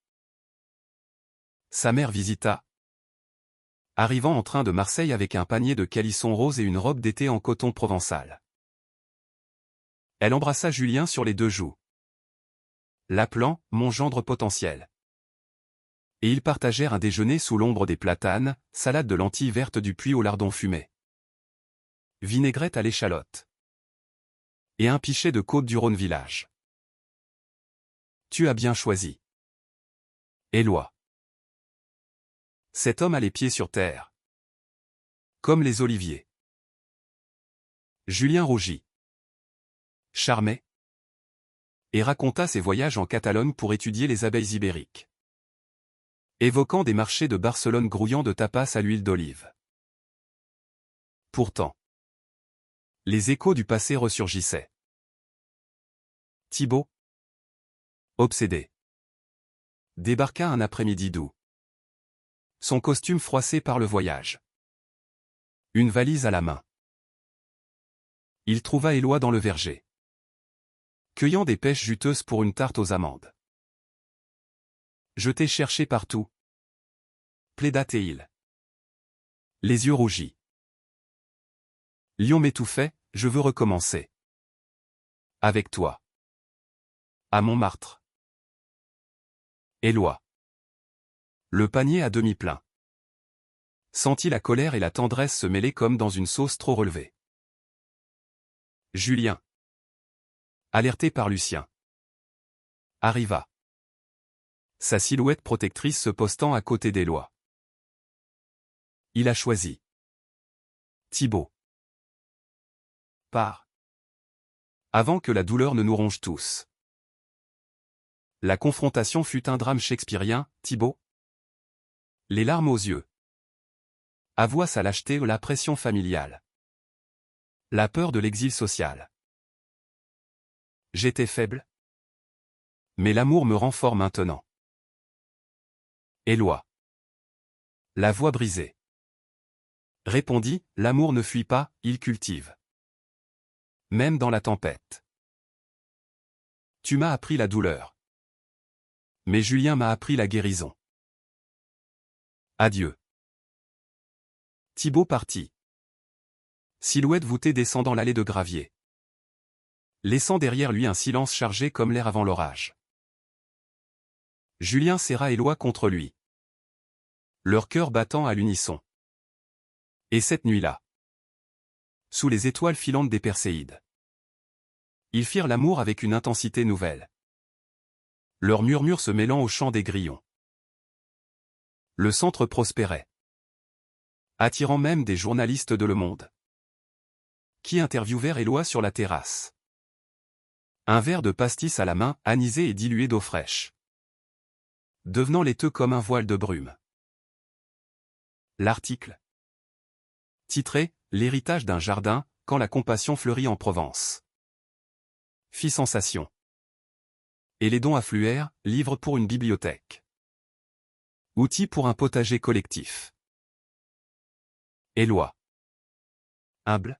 Sa mère visita, arrivant en train de Marseille avec un panier de calissons roses et une robe d'été en coton provençal. Elle embrassa Julien sur les deux joues, l'appelant « mon gendre potentiel ». Et ils partagèrent un déjeuner sous l'ombre des platanes, salade de lentilles vertes du puits au lardon fumé, vinaigrette à l'échalote, et un pichet de Côte-du-Rhône village. Tu as bien choisi. Éloi. Cet homme a les pieds sur terre. Comme les oliviers. Julien rougit. Charmait. Et raconta ses voyages en Catalogne pour étudier les abeilles ibériques. Évoquant des marchés de Barcelone grouillant de tapas à l'huile d'olive. Pourtant, les échos du passé ressurgissaient. Thibaut, obsédé, débarqua un après-midi doux. Son costume froissé par le voyage. Une valise à la main. Il trouva Éloi dans le verger, cueillant des pêches juteuses pour une tarte aux amandes. Je t'ai cherché partout, plaida Théil. Les yeux rougis. Lion m'étouffait, je veux recommencer. Avec toi. À Montmartre. Éloi. Le panier à demi plein. Sentit la colère et la tendresse se mêler comme dans une sauce trop relevée. Julien, alerté par Lucien, arriva. Sa silhouette protectrice se postant à côté d'Éloi. Il a choisi. Thibaut. Pars. Avant que la douleur ne nous ronge tous. La confrontation fut un drame shakespearien, Thibaut. Les larmes aux yeux. Avoua sa lâcheté ou la pression familiale. La peur de l'exil social. J'étais faible. Mais l'amour me rend fort maintenant. Éloi. La voix brisée. Répondit, l'amour ne fuit pas, il cultive. Même dans la tempête. Tu m'as appris la douleur. Mais Julien m'a appris la guérison. Adieu. Thibaut partit. Silhouette voûtée descendant l'allée de gravier. Laissant derrière lui un silence chargé comme l'air avant l'orage. Julien serra Éloi contre lui. Leur cœur battant à l'unisson. Et cette nuit-là, sous les étoiles filantes des Perséides, ils firent l'amour avec une intensité nouvelle. Leurs murmures se mêlant au chant des grillons. Le centre prospérait, attirant même des journalistes de Le Monde, qui interviewèrent Éloi sur la terrasse. Un verre de pastis à la main, anisé et dilué d'eau fraîche, devenant laiteux comme un voile de brume. L'article, titré « L'héritage d'un jardin, quand la compassion fleurit en Provence », fit sensation. Et les dons affluèrent, livres pour une bibliothèque. Outils pour un potager collectif. Éloi, humble,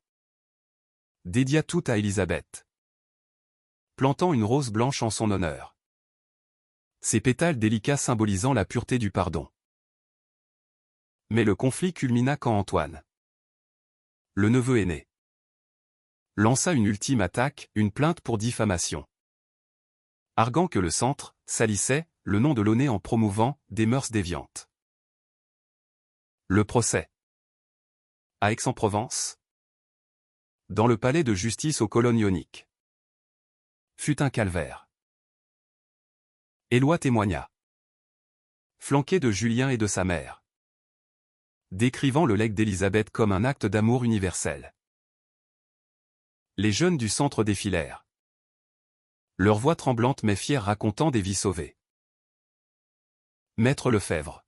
dédia tout à Élisabeth, plantant une rose blanche en son honneur. Ses pétales délicats symbolisant la pureté du pardon. Mais le conflit culmina quand Antoine, le neveu aîné, lança une ultime attaque, une plainte pour diffamation. Arguant que le centre salissait le nom de Launay en promouvant des mœurs déviantes. Le procès. À Aix-en-Provence. Dans le palais de justice aux colonnes ioniques. Fut un calvaire. Éloi témoigna. Flanqué de Julien et de sa mère. Décrivant le legs d'Élisabeth comme un acte d'amour universel. Les jeunes du centre défilèrent. Leur voix tremblante mais fière racontant des vies sauvées. Maître Lefebvre,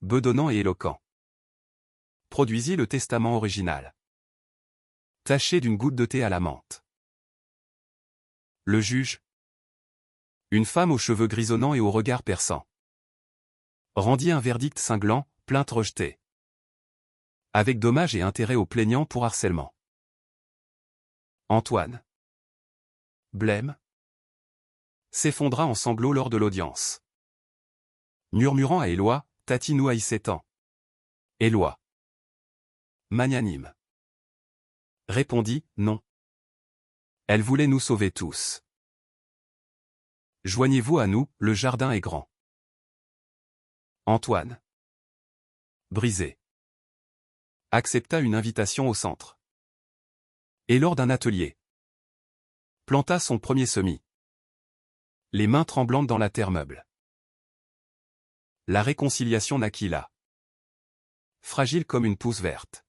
bedonnant et éloquent, produisit le testament original, taché d'une goutte de thé à la menthe. Le juge, une femme aux cheveux grisonnants et au regard perçant, rendit un verdict cinglant, plainte rejetée, avec dommage et intérêt aux plaignants pour harcèlement. Antoine, blême, s'effondra en sanglots lors de l'audience. Murmurant à Éloi, Tatinou haïssait tant. Éloi, magnanime, répondit, non. Elle voulait nous sauver tous. Joignez-vous à nous, le jardin est grand. Antoine, brisé, accepta une invitation au centre. Et lors d'un atelier, planta son premier semis. Les mains tremblantes dans la terre meuble. La réconciliation naquit là. fragile comme une pousse verte.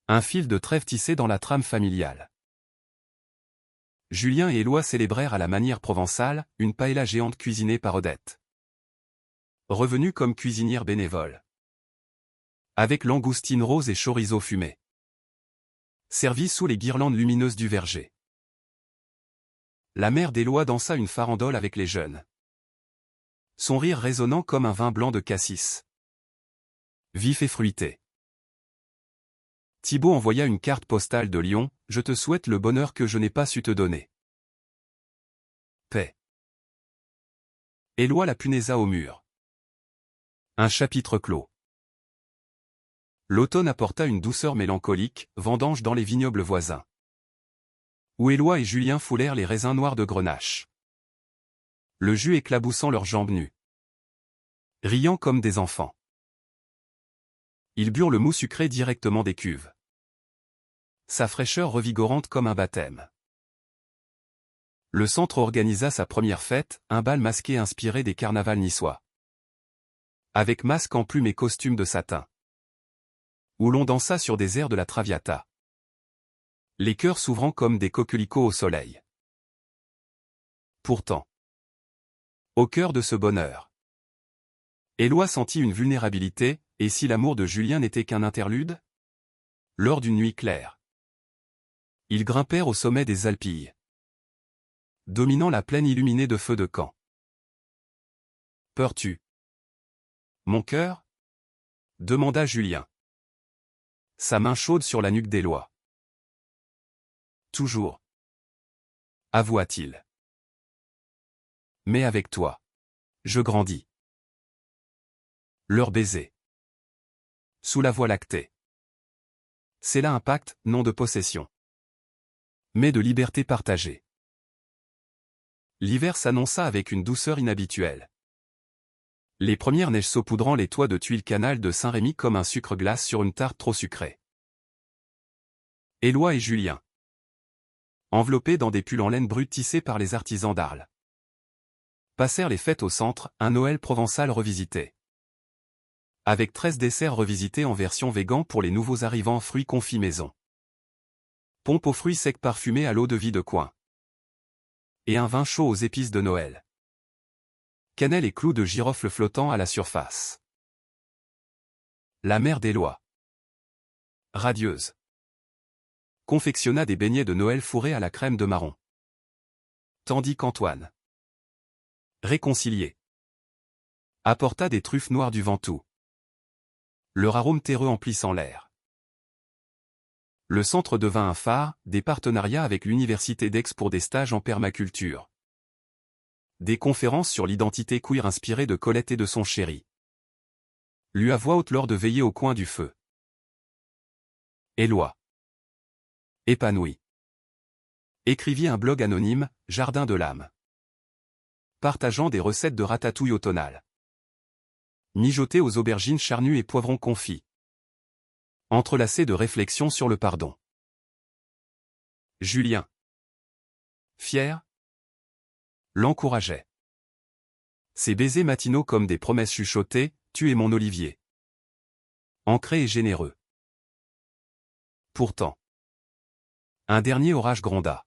Un fil de trèfle tissé dans la trame familiale. Julien et Éloi célébrèrent à la manière provençale une paella géante cuisinée par Odette. Revenue comme cuisinière bénévole. Avec langoustine rose et chorizo fumé. Servi sous les guirlandes lumineuses du verger. La mère d'Éloi dansa une farandole avec les jeunes. Son rire résonnant comme un vin blanc de cassis. Vif et fruité. Thibaut envoya une carte postale de Lyon, « Je te souhaite le bonheur que je n'ai pas su te donner. Paix. » Éloi la punaisa au mur. Un chapitre clos. L'automne apporta une douceur mélancolique, vendange dans les vignobles voisins. Où Éloi et Julien foulèrent les raisins noirs de Grenache. Le jus éclaboussant leurs jambes nues. Riant comme des enfants. Ils burent le mou sucré directement des cuves. Sa fraîcheur revigorante comme un baptême. Le centre organisa sa première fête, un bal masqué inspiré des carnavals niçois. Avec masques en plumes et costumes de satin. Où l'on dansa sur des airs de la Traviata. Les cœurs s'ouvrant comme des coquelicots au soleil. Pourtant, au cœur de ce bonheur, Éloi sentit une vulnérabilité, et si l'amour de Julien n'était qu'un interlude? Lors d'une nuit claire, ils grimpèrent au sommet des Alpilles, dominant la plaine illuminée de feux de camp. Peurs-tu, mon cœur? Demanda Julien. Sa main chaude sur la nuque d'Éloi. Toujours, avoua-t-il. Mais avec toi, je grandis. Leur baiser. Sous la voie lactée. C'est là un pacte, non de possession, mais de liberté partagée. L'hiver s'annonça avec une douceur inhabituelle. Les premières neiges saupoudrant les toits de tuiles canal de Saint-Rémy comme un sucre glace sur une tarte trop sucrée. Éloi et Julien. Enveloppés dans des pulls en laine brute tissés par les artisans d'Arles. Passèrent les fêtes au centre, un Noël provençal revisité. Avec 13 desserts revisités en version végan pour les nouveaux arrivants, fruits confits maison. Pompe aux fruits secs parfumés à l'eau de vie de coin. Et un vin chaud aux épices de Noël. Cannelle et clous de girofle flottant à la surface. La mère d'Éloi, radieuse, confectionna des beignets de Noël fourrés à la crème de marron. Tandis qu'Antoine, réconcilié, apporta des truffes noires du Ventoux. Leur arôme terreux emplissant l'air. Le centre devint un phare, des partenariats avec l'université d'Aix pour des stages en permaculture. Des conférences sur l'identité queer inspirées de Colette et de son chéri. Lues à voix haute lors de veillées au coin du feu. Éloi, épanoui, écrivit un blog anonyme, Jardin de l'âme. Partageant des recettes de ratatouille automnale. Mijoté aux aubergines charnues et poivrons confits. Entrelacé de réflexions sur le pardon. Julien, fier, l'encourageait. Ses baisers matinaux comme des promesses chuchotées, tu es mon Olivier. Ancré et généreux. Pourtant, un dernier orage gronda.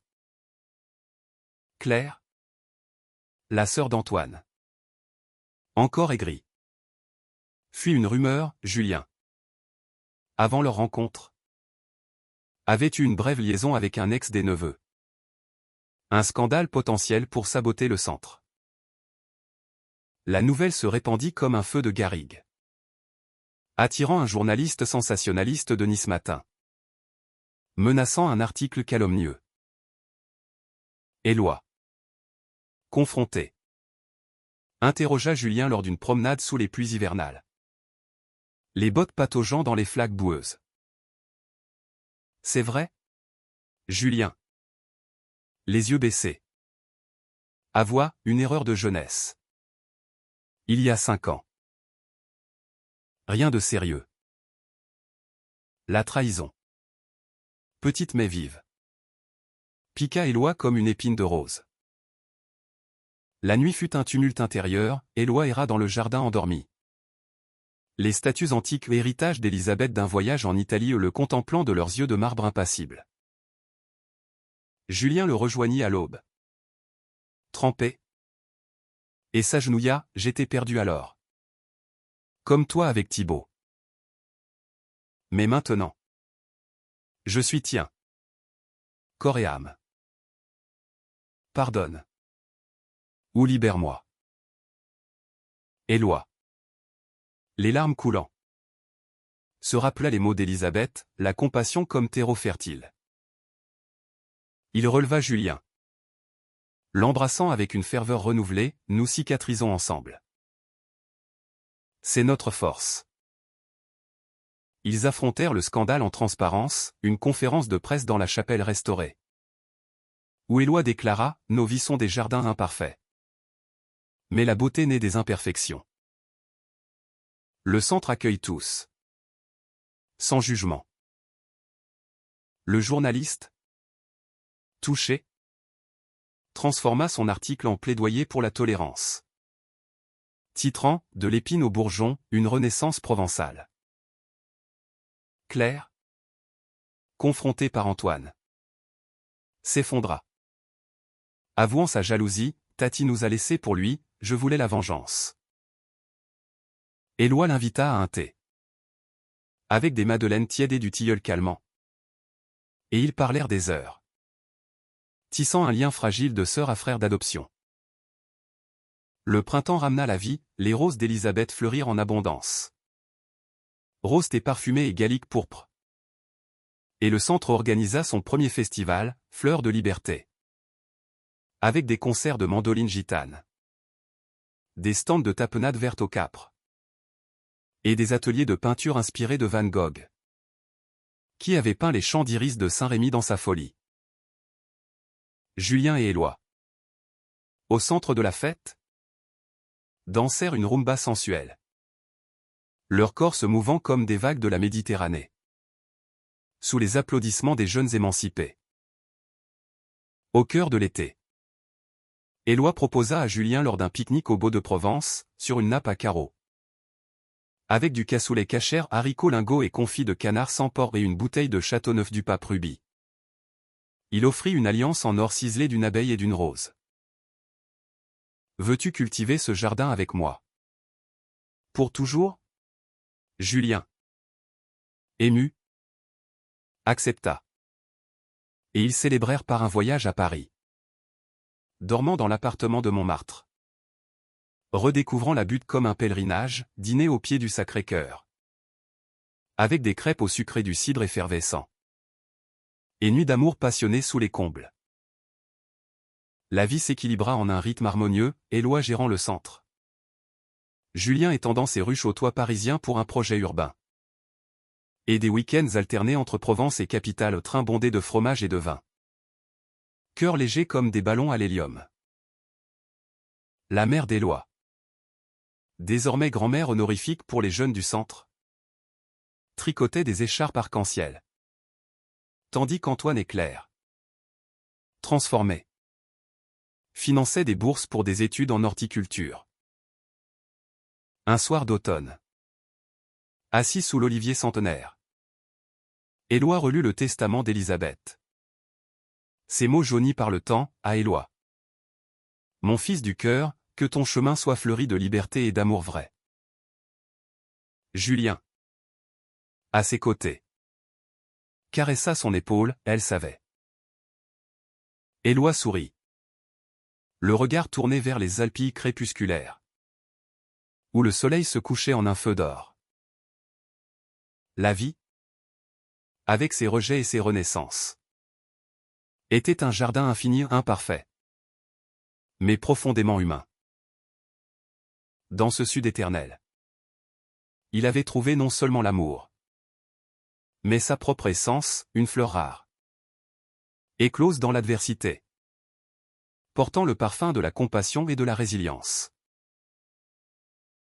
Claire, la sœur d'Antoine, encore aigrie. Fuit une rumeur, Julien, avant leur rencontre, avait eu une brève liaison avec un ex des neveux. Un scandale potentiel pour saboter le centre. La nouvelle se répandit comme un feu de garrigue, attirant un journaliste sensationnaliste de Nice Matin, menaçant un article calomnieux. Éloi, confronté, interrogea Julien lors d'une promenade sous les pluies hivernales. Les bottes pataugeant dans les flaques boueuses. C'est vrai? Julien, les yeux baissés. Avoua, une erreur de jeunesse. Il y a 5 ans. Rien de sérieux. La trahison. Petite mais vive. Piqua Éloi comme une épine de rose. La nuit fut un tumulte intérieur, Éloi erra dans le jardin endormi. Les statues antiques, héritage d'Élisabeth d'un voyage en Italie, le contemplant de leurs yeux de marbre impassible. Julien le rejoignit à l'aube. Trempé. Et s'agenouilla, j'étais perdu alors. Comme toi avec Thibaut. Mais maintenant. Je suis tien. Corps et âme. Pardonne. Ou libère-moi. Éloi. Les larmes coulant. Se rappela les mots d'Élisabeth, la compassion comme terreau fertile. Il releva Julien. L'embrassant avec une ferveur renouvelée, nous cicatrisons ensemble. C'est notre force. Ils affrontèrent le scandale en transparence, une conférence de presse dans la chapelle restaurée. Où Éloi déclara, nos vies sont des jardins imparfaits. Mais la beauté naît des imperfections. Le centre accueille tous. Sans jugement. Le journaliste, touché, transforma son article en plaidoyer pour la tolérance. Titrant « De l'épine au bourgeon, une renaissance provençale ». Claire, confrontée par Antoine, s'effondra. Avouant sa jalousie, Tati nous a laissés pour lui, je voulais la vengeance. Éloi l'invita à un thé. Avec des madeleines tièdes et du tilleul calmant. Et ils parlèrent des heures. Tissant un lien fragile de sœur à frère d'adoption. Le printemps ramena la vie, les roses d'Élisabeth fleurirent en abondance. Roses et parfumées et galliques pourpres. Et le centre organisa son premier festival, Fleurs de Liberté. Avec des concerts de mandolines gitanes. Des stands de tapenade verte au capre. Et des ateliers de peinture inspirés de Van Gogh. Qui avait peint les champs d'iris de Saint-Rémy dans sa folie? Julien et Éloi. Au centre de la fête, dansèrent une rumba sensuelle. Leurs corps se mouvant comme des vagues de la Méditerranée. Sous les applaudissements des jeunes émancipés. Au cœur de l'été. Éloi proposa à Julien lors d'un pique-nique au Beau de Provence, sur une nappe à carreaux. Avec du cassoulet cachère, haricots lingots et confit de canard sans porc et une bouteille de Châteauneuf-du-Pape rubis. Il offrit une alliance en or ciselé d'une abeille et d'une rose. Veux-tu cultiver ce jardin avec moi? Pour toujours? Julien, ému, accepta. Et ils célébrèrent par un voyage à Paris. Dormant dans l'appartement de Montmartre. Redécouvrant la butte comme un pèlerinage, dîner au pied du Sacré-Cœur. Avec des crêpes au sucre et du cidre effervescent. Et nuit d'amour passionnée sous les combles. La vie s'équilibra en un rythme harmonieux, Éloi gérant le centre. Julien étendant ses ruches au toit parisien pour un projet urbain. Et des week-ends alternés entre Provence et capitale, train bondé de fromage et de vin. Cœur léger comme des ballons à l'hélium. La mère d'Éloi. Désormais grand-mère honorifique pour les jeunes du centre. Tricotait des écharpes arc-en-ciel. Tandis qu'Antoine et Claire, transformés, finançaient des bourses pour des études en horticulture. Un soir d'automne. Assis sous l'olivier centenaire. Éloi relut le testament d'Élisabeth. Ces mots jaunis par le temps, à Éloi. Mon fils du cœur, que ton chemin soit fleuri de liberté et d'amour vrai. Julien. À ses côtés. Caressa son épaule, elle savait. Éloi sourit. Le regard tourné vers les Alpilles crépusculaires. Où le soleil se couchait en un feu d'or. La vie, avec ses rejets et ses renaissances, était un jardin infini imparfait, mais profondément humain. Dans ce sud éternel, il avait trouvé non seulement l'amour, mais sa propre essence, une fleur rare, éclose dans l'adversité, portant le parfum de la compassion et de la résilience.